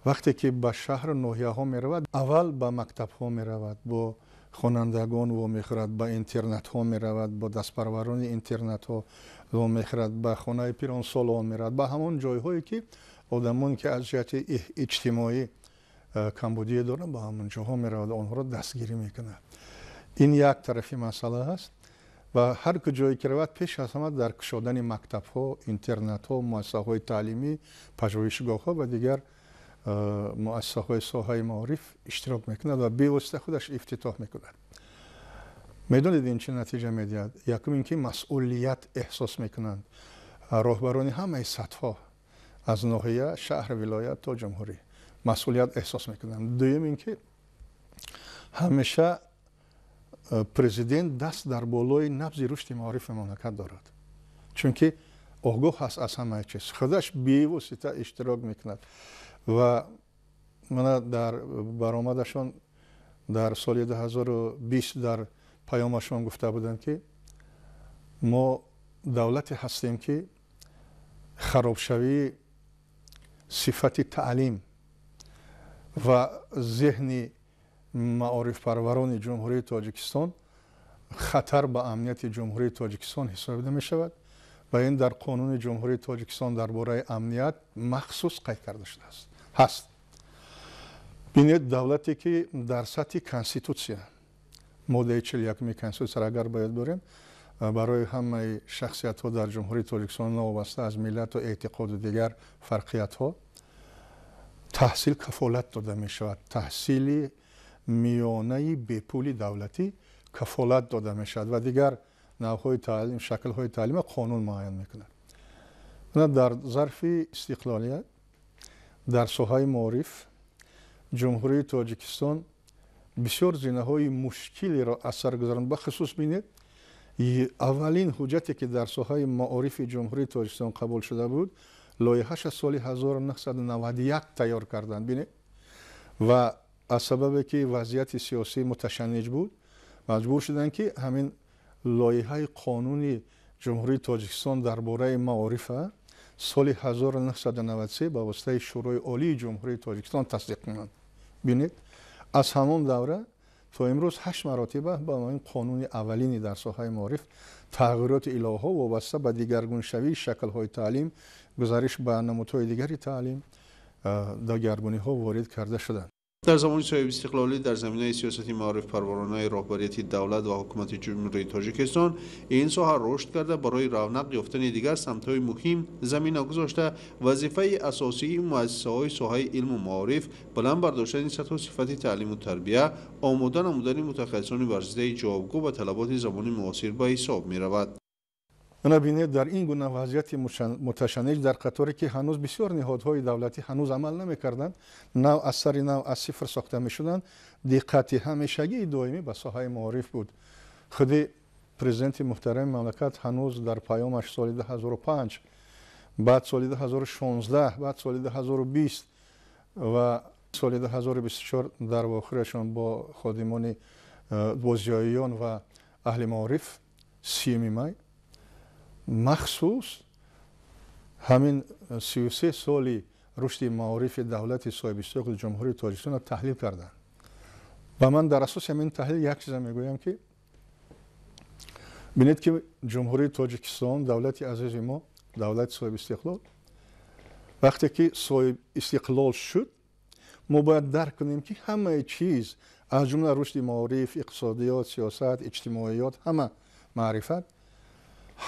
вақте ки ба шаҳру ноҳияҳо меравад, аввал ба мактабҳо меравад, бо хонандагон вомехӯрад, ба интернатҳо меравад, бо дастпарварони интернатҳо вомехӯрад, ба хонаи пиронсолон меравад, ба ҳамон ҷойҳое ки одамон ки аз ҷиҳати иҷтимоӣ камбудие доранд, ба ҳамон ҷоҳо меравад, онҳоро дастгирӣ мекунад. ин як тарафи масъала аст ва ҳар куҷое ки равад, пеш аз ҳама дар кушодани мактабҳо, интернатҳо, муассисаҳои таълимӣ, пажӯҳишгоҳҳо ва дигар муассисаҳои соҳаи маориф иштирок мекунад ва бевосита худаш ифтитоҳ мекунад. медонед ин чӣ натиҷа медиҳад? якум ин ки масъулият эҳсос мекунанд роҳбарони ҳамаи сатҳҳо, аз ноҳия, шаҳр, вилоят то ҷумҳурӣ масъулият эҳсос мекунанд. дуюм ин ки ҳамеша президент даст дар болои набзи рушди маорифи мамлакат дорад, чунки огоҳ аст аз ҳамаи чиз, худаш бевосита иштирок мекунад ва мана дар баромадашон дар соли 2020 дар паёмашон гуфта буданд ки мо давлате ҳастем ки харобшавии сифати таълим ва зеҳни маорифпарварони ҷумҳурии Тоҷикистон хатар ба амнияти ҷумҳурии Тоҷикистон ҳисобида мешавад ва ин дар қонуни ҷумҳурии Тоҷикистон дар бораи амният махсус қайд карда шудааст. ҳаст. бинед давлате ки дар сатҳи конститутсия, моддаи 41 конститутсияро агар бояд борем, барои ҳамаи шахсиятҳо дар ҷумҳурии Тоҷикистон новобаста аз миллату эътиқоду дигар фарқиятҳо таҳсил кафолат дода мешавад. таҳсили миёнаи бепули давлатӣ кафолат дода мешавад ва дигар навъҳои таълим, шаклҳои таълима қонун муайян мекунад. дар зарфи истиқлолият дар соҳаи маориф ҷумҳурии Тоҷикистон бисёр зинаҳои мушкилеро аз сар гузаронд. бахусус бинед, аввалин ҳуҷҷате ки дар соҳаи маорифи ҷумҳурии Тоҷикистон қабул шуда буд, лоиҳаша соли 1991 тайёр карданд. бинед, ва аз сабабе ки вазъияти сиёсӣ муташанниж буд, маҷбур шуданд ки ҳамин лоиҳаи қонуни ҷумҳурии тоҷикистон дар бораи маорифа соли 1993 ба воситаи шӯрои олии ҷумҳурии тоҷикистон тасдиқ кунанд. бинед аз ҳамон давра то имрӯз 8 маротиба ба ин қонуни аввалини дар соҳаи маориф тағйироти иловаҳо вобаста ба дигаргуншавии шаклҳои таълим, гузариш ба намудҳои дигари таълим, дагаргуниҳо ворид карда шуданд. дар замони соҳиби истиқлолӣ дар заминаи сиёсати маорифпарваронаи роҳбарияти давлат ва ҳукумати ҷумҳурии тоҷикистон ин соҳа рушд карда барои равнақ ёфтани дигар самтҳои муҳим замина гузошта, вазифаи асосии муассисаҳои соҳаи илму маориф баланд бардоштани сатҳу сифати таълиму тарбия, омода намудани мутахассисони варзидаи ҷавобгӯ ба талаботи замони муосир ба ҳисоб меравад. набинед дар ин гуна вазъияти муташанниж дар қаторе ки ҳанӯз бисёр ниҳодҳои давлатӣ ҳанӯз амал намекарданд, нав аз сари нав аз сифр сохта мешуданд, диққати ҳамешагии доимӣ ба соҳаи маориф буд. худи президенти муҳтарами мамлакат ҳанӯз дар паёмаш соли 2005, баъд соли 2016, баъд соли 2020 ва соли 2024 дар вохирашон бо ходимони бозиёиён ва аҳли маориф 30 май махсус ҳамин 33 соли рушди маорифи давлати соҳибистиқлоли ҷумҳурии тоҷикистонро таҳлил карданд. ба ман дар асоси ҳамин таҳлил як чиза мегӯям ки бинед ки ҷумҳурии тоҷикистон давлати азизи мо, давлати соҳибистиқлол, вақте ки соҳибистиқлол шуд, мо бояд дарк кунем ки ҳамаи чиз аз ҷумла рушди маориф, иқтисодиёт, сиёсат, иҷтимоиёт, ҳама маърифат,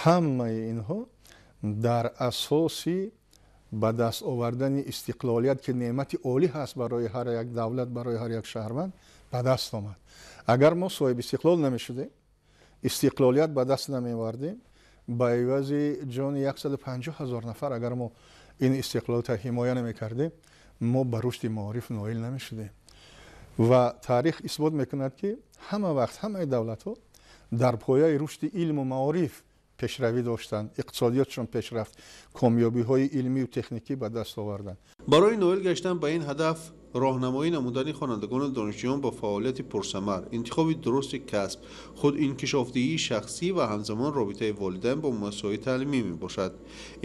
ҳамаи инҳо дар асоси ба даст овардани истиқлолият ки неъмати олӣ ҳаст барои ҳар як давлат, барои ҳар як шаҳрванд ба даст омад. агар мо соҳиби истиқлол намешудем, истиқлолият ба даст намевардем, ба ивази ҷони 150 000 нафар агар мо ин истиқлолиятро ҳимоя намекардем, мо ба рушди маориф ноил намешудем. ва таърих исбот мекунад ки ҳама вақт ҳамаи давлатҳо дар пояи рушди илму маориф пешравӣ доштанд, иқтисодиётшон пешрафт, комёбиҳои илмию техникӣ ба даст оварданд. барои ноил гаштан ба ин ҳадаф роҳнамоӣ намудани хонандагону донишҷӯён ба фаъолияти пурсамар, интихоби дурусти касб, худинкишофдиҳии шахсӣ ва ҳамзамон робитаи волидайн бо муассисаҳои таълимӣ мебошад.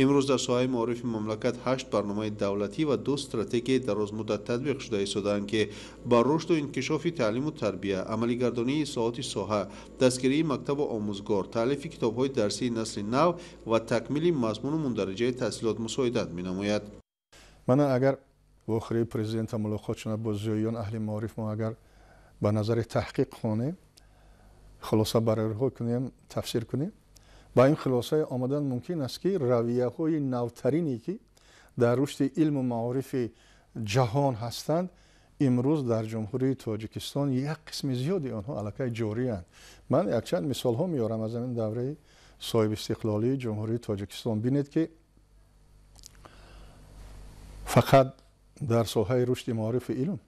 имрӯз дар соҳаи маорифи мамлакат 8 барномаи давлатӣ ва 2 стратегияи дарозмуддат татбиқ шуда истодаанд ки ба рушду инкишофи таълиму тарбия, амалигардонии ислоҳоти соҳа, дастгирии мактабу омӯзгор, таълифи китобҳои дарсии насли нав ва такмили мазмуну мундариҷаи таҳсилот мусоидат менамояд. мана агар вохираи президента мулоқот шуда бо зиёиён аҳли маориф мо агар ба назари таҳқиқ хонем, хулоса бароиҳо кунем, тафсир кунем, ба ин хулосаи омадан мумкин аст ки равияҳои навтарине ки дар рушди илму маорифи ҷаҳон ҳастанд, имрӯз дар ҷумҳурии тоҷикистон як қисми зиёди онҳо аллакай ҷорианд. ман якчанд мисолҳо меорам аз ҳамин давраи соҳибистиқлолии ҷумҳурии тоҷикистон. бинед ки фақат дар соҳаи рушди маорифи илм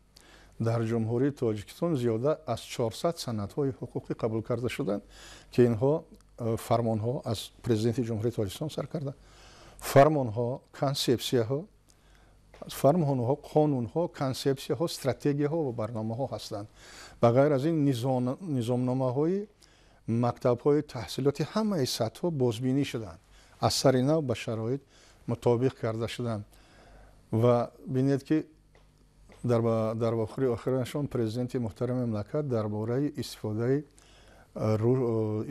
дар ҷумҳурии тоҷикистон зиёда аз 400 санадҳои ҳуқуқӣ қабул карда шуданд ки инҳо фармонҳо аз президенти ҷумҳурии тоҷикистон сар карда, фармонҳо, консепсияҳо, фармонҳо, қонунҳо, консепсияҳо, стратегияҳо ва барномаҳо ҳастанд. ба ғайр аз ин низомномаҳои мактабҳои таҳсилоти ҳамаи сатҳҳо бозбинӣ шуданд, аз сари нав ба шароит мутобиқ карда шуданд. ва бинед ки дар вохири охирашон президенти муҳтарами мамлакат дар бораи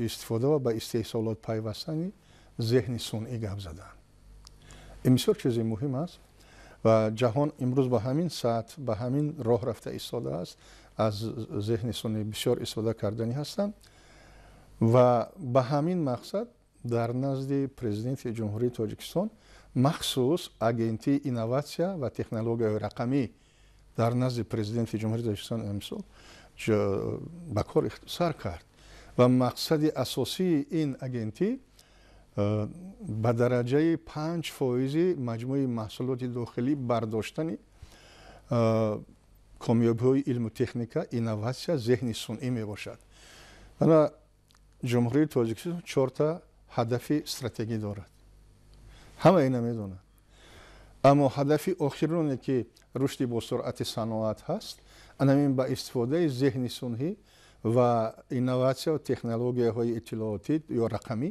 истифода ва ба истеҳсолот пайвастани зеҳни сунъӣ гап заданд. ин бисёр чизи муҳим аст ва ҷаҳон имрӯз ба ҳамин сатҳ, ба ҳамин роҳ рафта истодааст, аз зеҳни сунъӣ бисёр истифода карданӣ ҳастанд ва ба ҳамин мақсад дар назди президенти ҷумҳурии тоҷикистон махсус агентии инноватсия ва технологияҳои рақамӣ дар назди президенти ҷумҳурии тоҷикистон амсол ба кор сар кард ва мақсади асосии ин агентӣ ба дараҷаи 5% маҷмӯи маҳсулоти дохилӣ бардоштани комёбиҳои илму техника, инноватсия, зеҳни сунъӣ мебошад. мана ҷумҳурии тоҷикистон 4 ҳадафи стратегӣ дорад. ҳама ина медонад. аммо ҳадафи охироне ки рушди босуръати саноат ҳаст, анамин ба истифодаи зеҳни сунъӣ ва инноватсия ва технологияҳои иттилоотӣ ё рақамӣ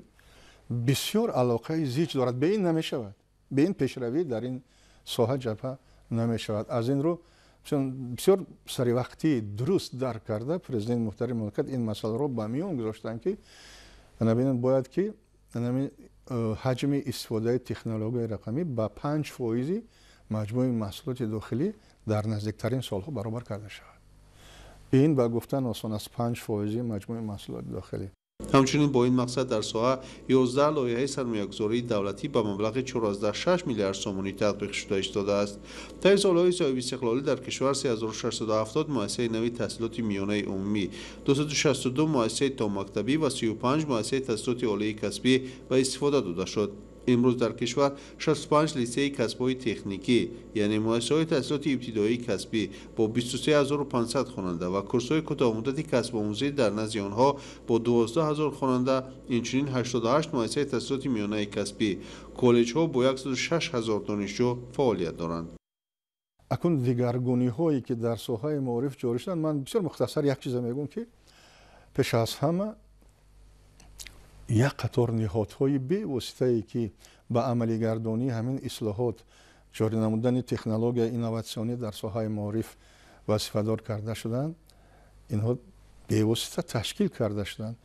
بسیار علاقه زیچ دارد به این نمیشود، به این پیشروی در این ساحه جبهه نمیشود. از این رو چون بسیار سری وقتی درست درک کرده پرزیدنت محترم مملکت این مسئله رو به میان گذاشتن که ببینید باید که حجم استفاده تکنولوژی رقمی با 5% مجموع محصولات داخلی در نزدیکترین سالها برابر کرده شود. این با گفتن آسان است، 5% مجموع محصولات داخلی. همچنین با این مقصد در ساحه 11 لایحه سرمایه‌گذاری دولتی به مبلغ 14.6 میلیارد سومانی تطبیق شده ایستاده است. طی سالهای صاحب استقلالی در کشور 3670 مؤسسه نوی تحصیلات میانه عمومی، 262 مؤسسه تا مکتبی و 35 مؤسسه تحصیلات عالی کسبی به استفاده داده شد. امروز در کشور 65 لیسه کسب‌های تکنیکی یعنی مؤسسه‌های تحصیلات ابتدایی کسبی با 23500 خواننده و کورس‌های کوتاه‌مدت کسب آموزی در نزد آنها با 12000 خواننده، اینچنین 88 مؤسسه تحصیلات میانه کسبی، کالج‌ها با 106000 دانشجو فعالیت دارند. اکنون دیگرگونی‌هایی که در ساحه معارف جاری شدند، من بسیار مختصر یک چیز میگم که پیش از همه یک قطار نهادهای به واسطه‌ای که به عملی گردانی همین اصلاحات جاری نمودن تکنولوژی اینوواسیونی در ساحه معارف وظیفه‌دار کرده شدند، اینها به واسطه تشکیل کرده شدند.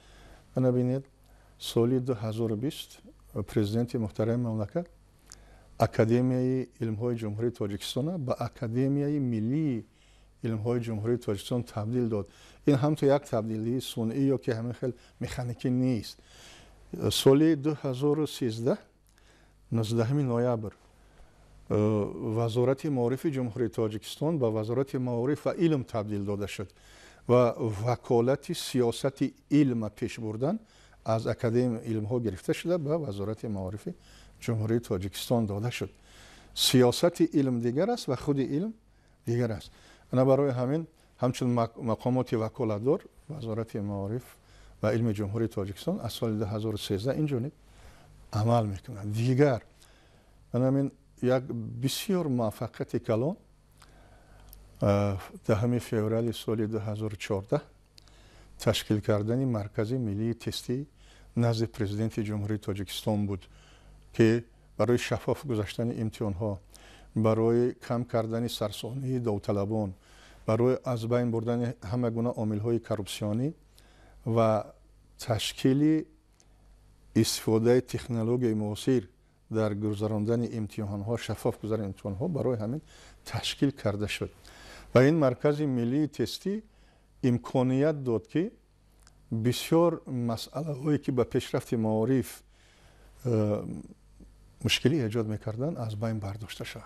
ببینید سال 2020 پرزیدنت محترم مملکت اکادمیای علم‌های جمهوری تاجیکستان به اکادمیای ملی علم‌های جمهوری تاجیکستان تبدیل داد. این هم تو یک تبدیلی صنعی یا که همین خیلی مکانیکی نیست. سال 2013 19 نوامبر وزارت معارف جمهوری تاجیکستان به وزارت معارف و علم تبدیل داده شد و وکالت سیاست علم پیش بردن از اکادمی علم ها گرفته شده به وزارت معارف جمهوری تاجیکستان داده شد. سیاست علم دیگر است و خود علم دیگر است. انا برای همین همچون مقامات وکالتدار وزارت معارف و علم جمهوری تاجیکستان از سال 2013 اینجوری عمل میکنند. دیگر همین یک بسیار موفقیت کلان 10 فوریه سال 2014 تشکیل کردن مرکز ملی تستی نزد پرزیدنت جمهوری تاجیکستان بود که برای شفاف گذاشتن امتحان‌ها، برای کم کردن سرسانحی داوطلبان، برای از بین بردن همه گونه عامل‌های کورپسیونی و تشکیل استفاده تکنولوژی معاصر در گذراندن امتحان‌ها، شفاف گذراندن امتحان‌ها برای همین تشکیل کرده شد و این مرکز ملی تستی امکانیت داد که بسیار مسئله هایی که به پیشرفت معارف مشکلی ایجاد میکردن از بین برداشته شد.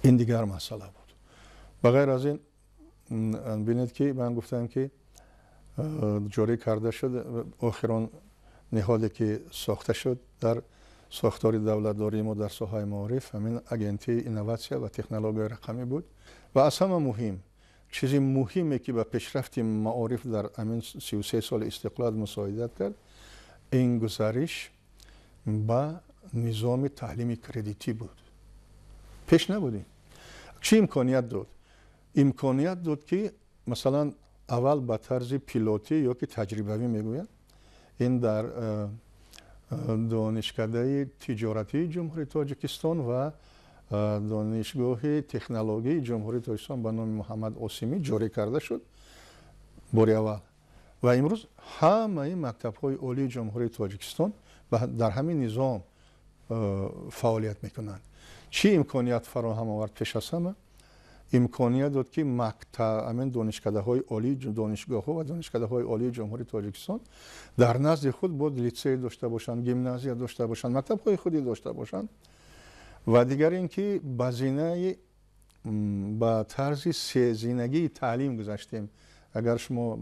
این دیگر مسئله بود. بغیر از این ببینید که من گفتم که جاری کرده شد آخران نهادی که ساخته شد در ساختار دولتداری ما در ساحه معارف همین اجنسی اینوواسیون و تکنولوژی رقمی بود و از همه مهم چیزی مهمی که به پیشرفت معارف در همین 33 سال استقلال مساعدت کرد این گزارش با نظام تعلیم کردیتی بود. پیش نبودیم. چی امکانیت داد؟ امکانیت داد که مثلا اول به طرز پیلوتی یا که تجربوی میگویند این در دانشکده تجارتی جمهوری تاجیکستان و دانشگاه تکنولوژی جمهوری تاجیکستان به نام محمد عاصمی جاری کرده شد بار اول و امروز همه مکتب‌های عالی جمهوری تاجیکستان در همین نظام فعالیت میکنند. چی امکانیت فراهم آورد؟ پیش از همه امکانیت داد که همین دانشکده‌های عالی دانشگاه‌ها و دانشکده‌های عالی جمهوری تاجیکستان در نزد خود بود لیسه داشته باشند، گیمنازیا داشته باشند، مکتب‌های خودی داشته باشند و دیگر اینکه بزینه با طرز سه زینگی تعلیم گذاشتیم. اگر شما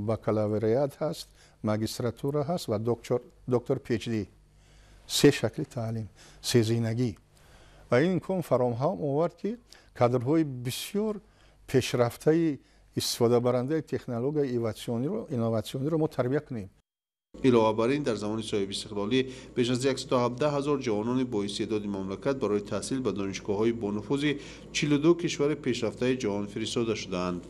بکالوریات هست، ماجستراتورا هست و دکتر پی اچ دی، سه شکل تعلیم، سه زینگی و این امکان فراهم آورد که کادرهای بسیار پیشرفته استفاده برنده تکنولوژی اینوواسیونی رو ما تربیت کنیم. علاوه بر این در زمان صاحب استقلالی بیش از 117,000 جوانان با استعداد مملکت برای تحصیل به دانشگاه‌های با نفوذ 42 کشور پیشرفته جهان فرستاده شدند.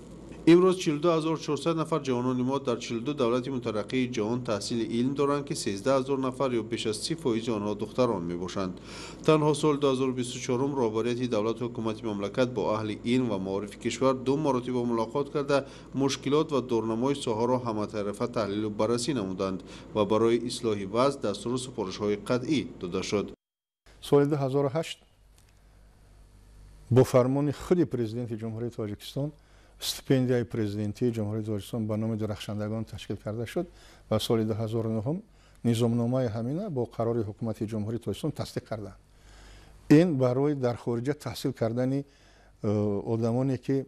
امروز 42400 نفر جوانان ما در 42 دولت مترقی جهان تحصیل علم دارند که 13000 نفر یا بیش از 30% آنها دختران می باشند. تنها سال 2024 رهبریت دولت و حکومت مملکت با اهل علم و معارف کشور 2 مرتبه ملاقات کرده مشکلات و دورنمای ساحه را همطرفه تحلیل و بررسی نمودند و برای اصلاح وضع دستور سفارش‌های قطعی داده شد. سال 2008 با فرمان خود پرزیدنت جمهوری تاجیکستان استیپندیای پرزیدنتی جمهوری تاجیکستان به نام درخشندگان تشکیل کرده شد و سال 2009 نظامنامه همینه با قرار حکومت جمهوری تاجیکستان تصدیق کردند. این برای در خارج تحصیل کردن آدمانی که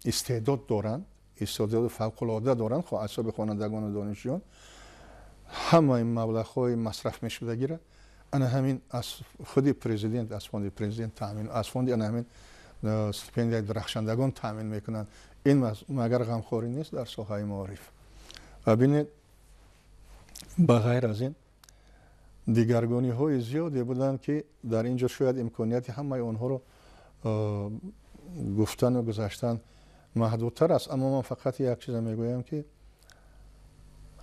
استعداد دارند، استعداد فوق العاده دارند، خب حساب خوانندگان و دانشجویان همه این مبلغ‌های مصرف می‌شدگیره انا همین از خود پرزیدنت از فوند پرزیدنت تامین از فوند انا همین استیپندیای درخشندگان تامین میکنند. این مگر غمخواری نیست در ساحه معارف. ببینید به غیر از این دیگرگونی های زیادی بودند که در اینجا شاید امکانیت همه اونها رو گفتن و گذاشتن محدودتر است، اما من فقط یک چیز میگویم که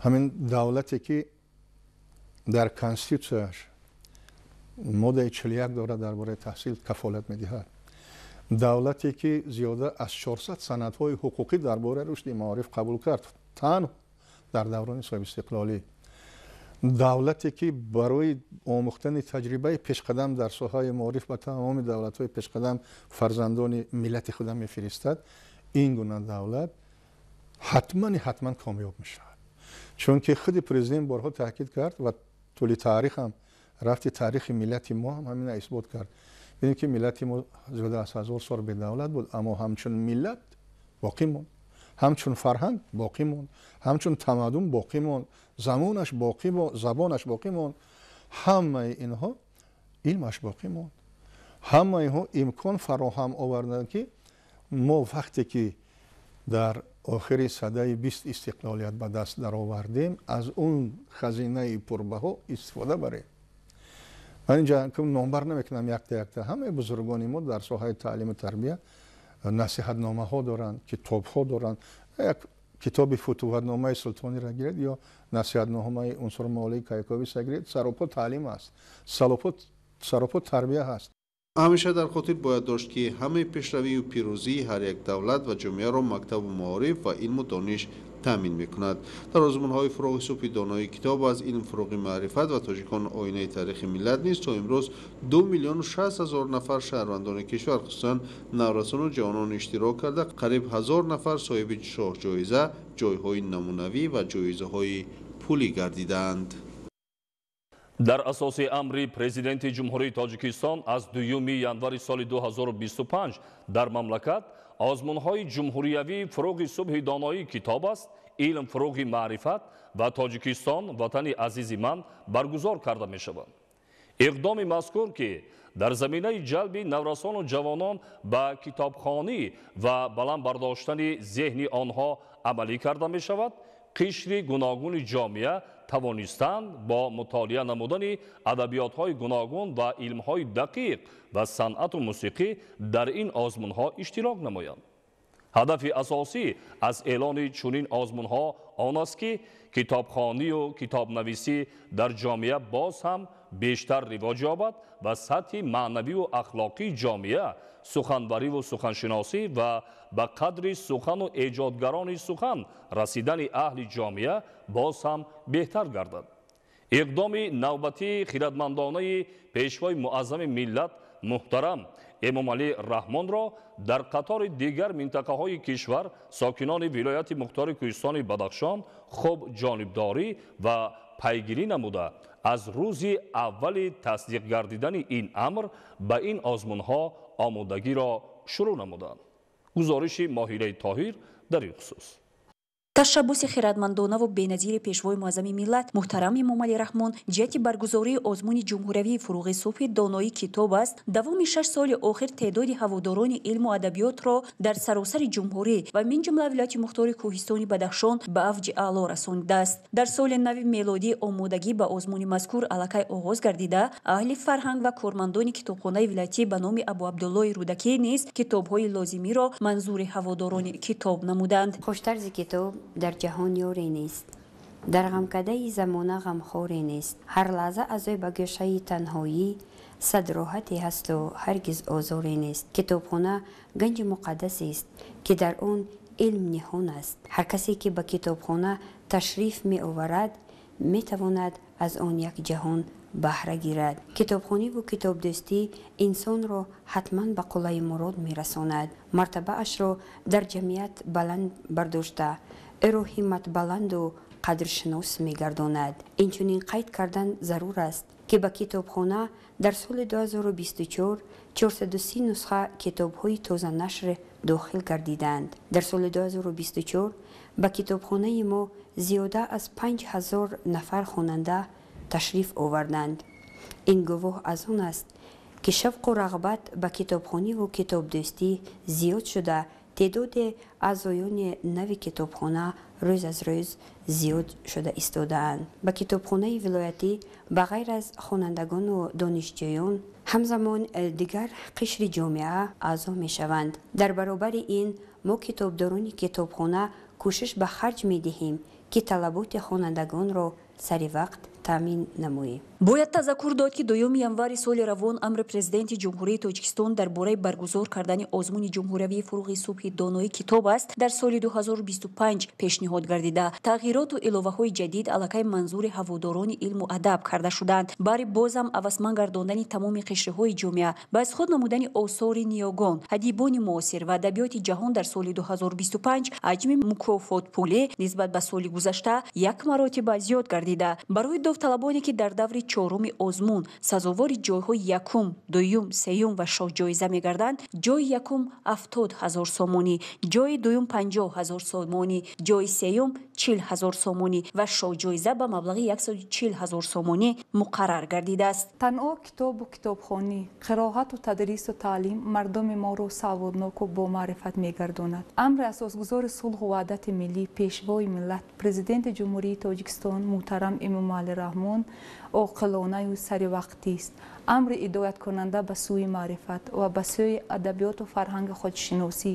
همین دولتی که در کانستیتوشنش ماده 41 داره درباره تحصیل کفالت میدهد، دولتی که زیاده از 400 سندهای حقوقی درباره رشد معارف قبول کرد تنها در دوران صاحب استقلالی، دولتی که برای آموختن تجربه پیشقدم در ساحه معارف به تمام دولت‌های پیشقدم فرزندان ملت خود میفرستد، این گونه دولت حتما کامیاب میشه. چون که خود پرزیدنت بارها تاکید کرد و طول تاریخ هم رفت تاریخ ملت ما هم همین اثبات کرد. ببینید که ملت ما زیاده از 1000 سال به دولت بود، اما همچون ملت باقی موند، همچون فرهنگ باقی موند، همچون تمدن باقی موند، زمانش باقی موند، زبانش باقی موند، همه اینها علمش باقی موند، همه اینها امکان فراهم آوردند که ما وقتی که در آخر سده 20 استقلالیت به دست در آوردیم از اون خزینه پربها استفاده بریم. من اینجا که نامبر نمیکنم یک تا همه بزرگان ما در ساحه تعلیم و تربیت نصیحت نامه ها دارند، کتاب ها دارند. یک کتاب فتوحات نامه سلطانی را گیرید یا نصیحت نامه عنصر مولوی کیکاوی را گیرید، سراپا تعلیم است، سراپا تربیت است. همیشه در خاطر باید داشت که همه پیشروی و پیروزی هر یک دولت و جامعه را مکتب و معارف و علم و دانش تامین میکند. در آزمون‌های فروغ صبح دانایی کتاب از علم فروغ معرفت و تاجیکان آینه تاریخ ملت نیست تا امروز 2,60,000 نفر شهروندان کشور خصوصا نورسان و جوانان اشتراک کرده قریب 1000 نفر صاحب شاه جایزه، جایهای نمونوی و جایزه های پولی گردیدند. در اساس امر پرزیدنت جمهوری تاجیکستان از 2 январи سال 2025 در مملکت آزمون‌های جمهوریوی فروغ صبح دانایی کتاب است، علم فروغ معرفت و تاجیکستان وطن عزیز من برگزار کرده می شود. اقدام مذکور که در زمینه جلب نورسان و جوانان به کتابخوانی و بلند برداشتن ذهن آنها عملی کرده می شود، قشر گوناگون جامعه توانستند با مطالعه نمودن ادبیات‌های گوناگون و علم‌های دقیق و صنعت و موسیقی در این آزمون‌ها اشتراک نمایند. هدف اساسی از اعلان چنین آزمون‌ها آن است که کتابخوانی و کتابنویسی در جامعه باز هم بیشتر رواج یابد و سطح معنوی و اخلاقی جامعه سخنوری و سخنشناسی و به قدر سخن و ایجادگران سخن رسیدن اهل جامعه باز هم بهتر گردد. اقدام نوبتی خردمندانه پیشوای معظم ملت محترم امام علی رحمان را در قطار دیگر منطقه های کشور ساکنان ولایت مختار کوهستان بدخشان خوب جانبداری و پیگیری نموده از روز اول تصدیق گردیدن این امر به این آزمون ها آمادگی را شروع نمودند. گزارش ماهیره طاهر در این خصوص. تشبث خردمندانه و بینظیر پیشوای معظم ملت محترم امام علی رحمان جهت برگزاری آزمون جمهوری فروغ صبح دانایی کتاب است دوام 6 سال آخر تعداد هواداران علم و ادبیات را در سراسر جمهوری و من جمله ولایت مختار کوهستان بدخشان به اوج اعلی رسانیده است. در سال نو میلادی آمادگی به آزمون مذکور الکی آغاز گردیده اهل فرهنگ و کارمندان کتابخانه ولایتی به نام ابو عبدالله رودکی نیز کتاب‌های لازمی را منظور هواداران کتاب نمودند. خوشتر ز کتاب در جهان یاری نیست، در غمکده زمانه غمخواری نیست. هر لحظه از به گوشه تنهایی صد راحتی هست و هرگز آزاری نیست. کتابخانه گنج مقدسی است که در آن علم نهان است. هر کسی که به کتابخانه تشریف می آورد می تواند از آن یک جهان بهره گیرد. کتابخوانی و کتاب دوستی انسان را حتما به قله مراد می رساند. مرتبه اش را در جمعیت بلند برداشته او را همت بلند و قدرشناس می گرداند. اینچنین قید کردن ضرور است که به کتابخانه در سال 2024 430 نسخه کتاب‌های تازه نشر داخل گردیدند. در سال 2024 به کتابخانه ما زیاده از 5000 نفر خواننده تشریف آوردند. این گواه از آن است که شوق و رغبت به کتابخوانی و کتاب دوستی زیاد شده. تعداد اعضایان نو کتابخانه روز از روز زیاد شده ایستاده‌اند. به کتابخانه ولایتی به غیر از خوانندگان و دانشجویان همزمان دیگر قشر جامعه اعضا می شوند. در برابر این ما کتابداران کتابخانه کوشش به خرج می دهیم که طلبات خوانندگان را سری وقت تامین نماییم. باید تذکر داد که دوم январи соли равон амри президенти ҷумҳурии тоҷикистон дар бораи баргузор кардани озмуни ҷумҳуриявии фуруғи субҳи доноӣ китоб аст дар соли 2025 пешниҳод гардида тағйироту иловаҳои ҷадид аллакай манзури ҳаводорони илму адаб карда шуданд. баъри бозам авасманд гардондани тамоми қишраҳои ҷомеа ба изход намудани осори ниёгон адибони муосир ва адабиёти ҷаҳон дар соли 2025 ҳаҷми мукофотпулӣ нисбат ба соли гузашта як маротиба зиёд гардида. барои довталабоне ки дар даври чоруми озмун сазовори ҷойҳои якум, дуюм, сеюм ва шоҳҷоиза мегарданд. ҷойи якум 70,000 сомонӣ, ҷойи дуюм 50,000 сомонӣ, ҷойи сеюм 40,000 сомонӣ ва шоҳҷоиза ба маблағи 140,000 сомонӣ муқаррар гардидааст. танҳо китобу китобхонӣ, қироату тадрису таълим мардуми моро саводноку бомаърифат мегардонад. амри асосгузори сулҳу ваҳдати миллӣ, пешвои миллат, президенти ҷумҳурии тоҷикистон муҳтарам эмомалӣ раҳмон оқилонаю саривақтист. амри ҳидояткунанда ба сӯи маърифат ва ба сӯи адабиёту фарҳанги худшиносӣ,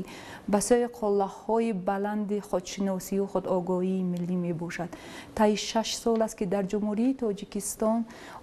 ба сӯи қуллаҳои баланди худшиносию худогоҳии миллӣ мебошад. таи 6 сол аст ки дар ҷумҳурии тоҷикистон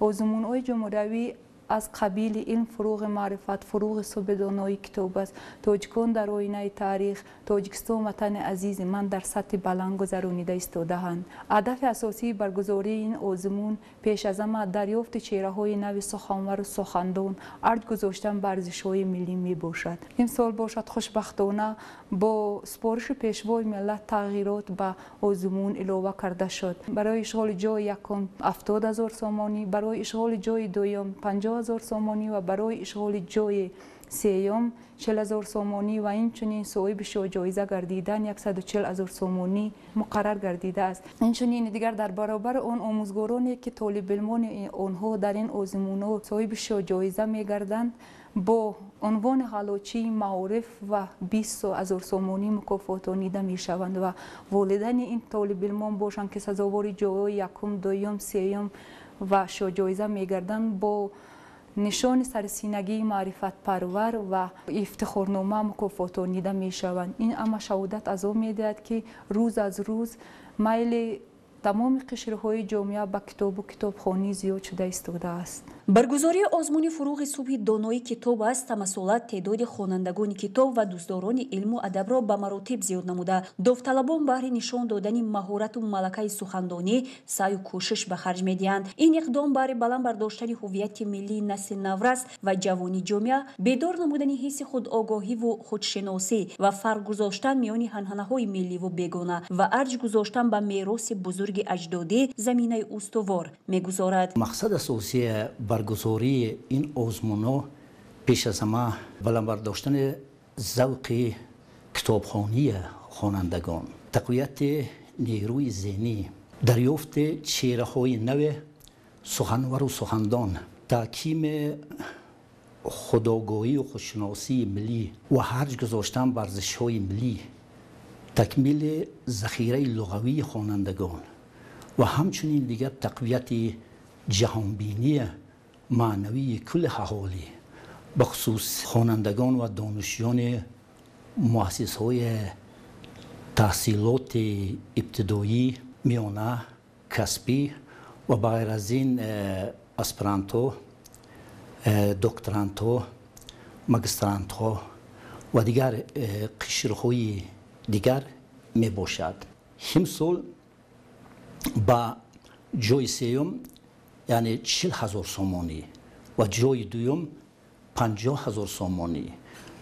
озмунҳои ҷумҳуриявӣ аз қабили илм фуруғи маърифат, фуруғи субҳи доноӣ китоб аст. тоҷикон дар оинаи таърих, тоҷикистон ватани азизи ман дар сатҳи баланд гузаронида истодаанд. ҳадафи асосии баргузории ин озмун пеш аз ҳама дарёфти чеҳраҳои нави суханвару сухандон, арҷ гузоштан ба арзишҳои миллӣ мебошад. имсол бошад хушбахтона бо супориши пешвои миллат тағйирот ба озмун илова карда шуд. барои ишғоли ҷои якум 70,000 сомонӣ, барои ишғоли ҷои дуюм 50,000 сомонӣ ва барои ишғоли ҷои сеюм 40,000 сомонӣ ва инчунин соҳиби шоҳҷоиза гардидан 140,000 сомонӣ муқаррар гардидааст. инчунин дигар дар баробари он омӯзгороне ки толибилмони онҳо дар ин озмунҳо соҳиби шоҳҷоиза мегарданд бо унвони ҳаллочии маориф ва 20,000 сомонӣ мукофотонида мешаванд ва волидайни ин толибилмон бошанд ки сазовори ҷойҳои якум, дуюм, сеюм ва шоҳҷоиза мегарданд бо нишони сарсинагии маърифатпарвар ва ифтихорнома мукофотонида мешаванд. ин ҳама шаҳодат аз он медиҳад ки рӯз аз рӯз майли тамоми қишраҳои ҷомеа ба китобу китобхонӣ зиёд шуда истодааст. баргузории озмуни фуруғи субҳи доноӣ китоб аст тамассулат теъдоди хонандагони китоб ва дӯстдорони илму адабро ба маротиб зиёд намуда довталабон баҳри нишон додани маҳорату малакаи сухандонӣ саъю кӯшиш ба харҷ медиҳанд. ин иқдом баҳри баланд бардоштани ҳуввияти миллии насли наврас ва ҷавони ҷомеа, бедор намудани ҳисси худогоҳиву худшиносӣ ва фарқ гузоштан миёни анъанаҳои милливу бегона ва арҷ гузоштан ба мероси бузурги аҷдодӣ заминаи устувор мегузорад. мақсад асосии баргузории ин озмунҳо пеш аз ҳама баландбардоштани завқи китобхонии хонандагон, тақвияти نیروی ذهنی، دریافت چهره‌های نو سخنور و سخندان، تحکیم خودآگاهی و خودشناسی ملی و خرج گذاشتن بر ارزش‌های ملی، تکمیل ذخیره لغوی خوانندگان و همچنین دیگر تقویت جهانبینی معنوی کل اهالی بخصوص خوانندگان و دانشجویان مؤسسه‌های تحصیلات ابتدایی، میانه، کسبی و غیر از این اسپرانتو، دکترانتو، ماجسترانتو و دیگر قشرهای دیگر می باشد. همسال با جای سیوم یعنی 40,000 سومانی و جای دوم 50,000 سومانی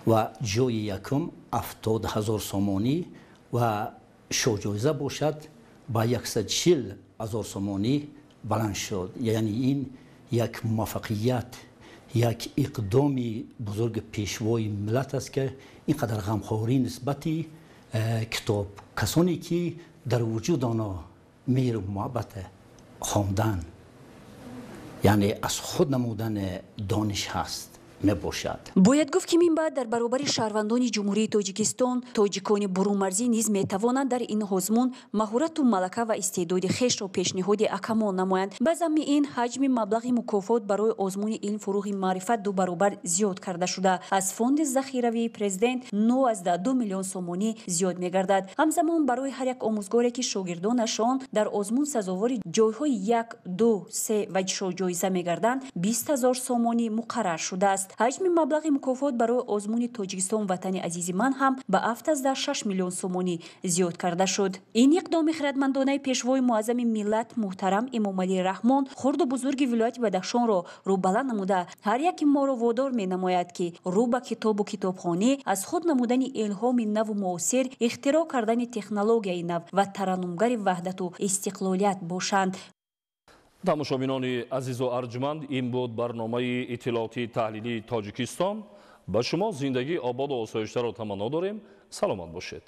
و جای یکم 70,000 سومانی و شوجایزه باشد با 140,000 سومانی بلند شد. یعنی این یک موفقیت، یک اقدام بزرگ پیشوای ملت است که اینقدر غمخواری نسبتی کتاب کسانی که در وجود آنها مهر و محبت خواندن یعنی از خود نمودن دانش هست می باشد. باید گفت که این بعد در برابر شهروندان جمهوری تاجیکستان، تاجیکان برونمرزی نیز می توانند در این آزمون مهارت و ملکه و استعداد خویش را پیشنهاد کمال نمایند. به ضمن این حجم مبلغ مکافات برای آزمون علم فروغ معرفت 2 برابر زیاد کرده شده. از فوند ذخیروی پرزیدنت 9.2 میلیون سومانی زیاد می گردد. همزمان برای هر یک آموزگاری که شاگردانشان در آزمون سزاوار جایهای 1، 2، 3 و 4 جایزه می گردند 20,000 سومانی مقرر شده است. حجم مبلغ مکافات برای آزمون تاجیکستان وطن عزیز من هم به 7.6 میلیون سومانی زیاد کرده شد. این اقدام خردمندانه پیشوای معظم ملت محترم امام علی رحمان خرد و بزرگ ولایت بدخشان را رو بلند نموده هر یک ما را وادار می نماید که رو به کتاب و کتابخانه از خود نمودن الهام نو و معاصر، اختراع کردن تکنولوژی نو و ترنمگر وحدت و استقلالیت باشند. тамошобинони азизу арҷманд, ин буд барномаи иттилоотӣ таҳлилии тоҷикистон. ба шумо зиндагии ободу осоиштаро таманно дорем. саломат бошед.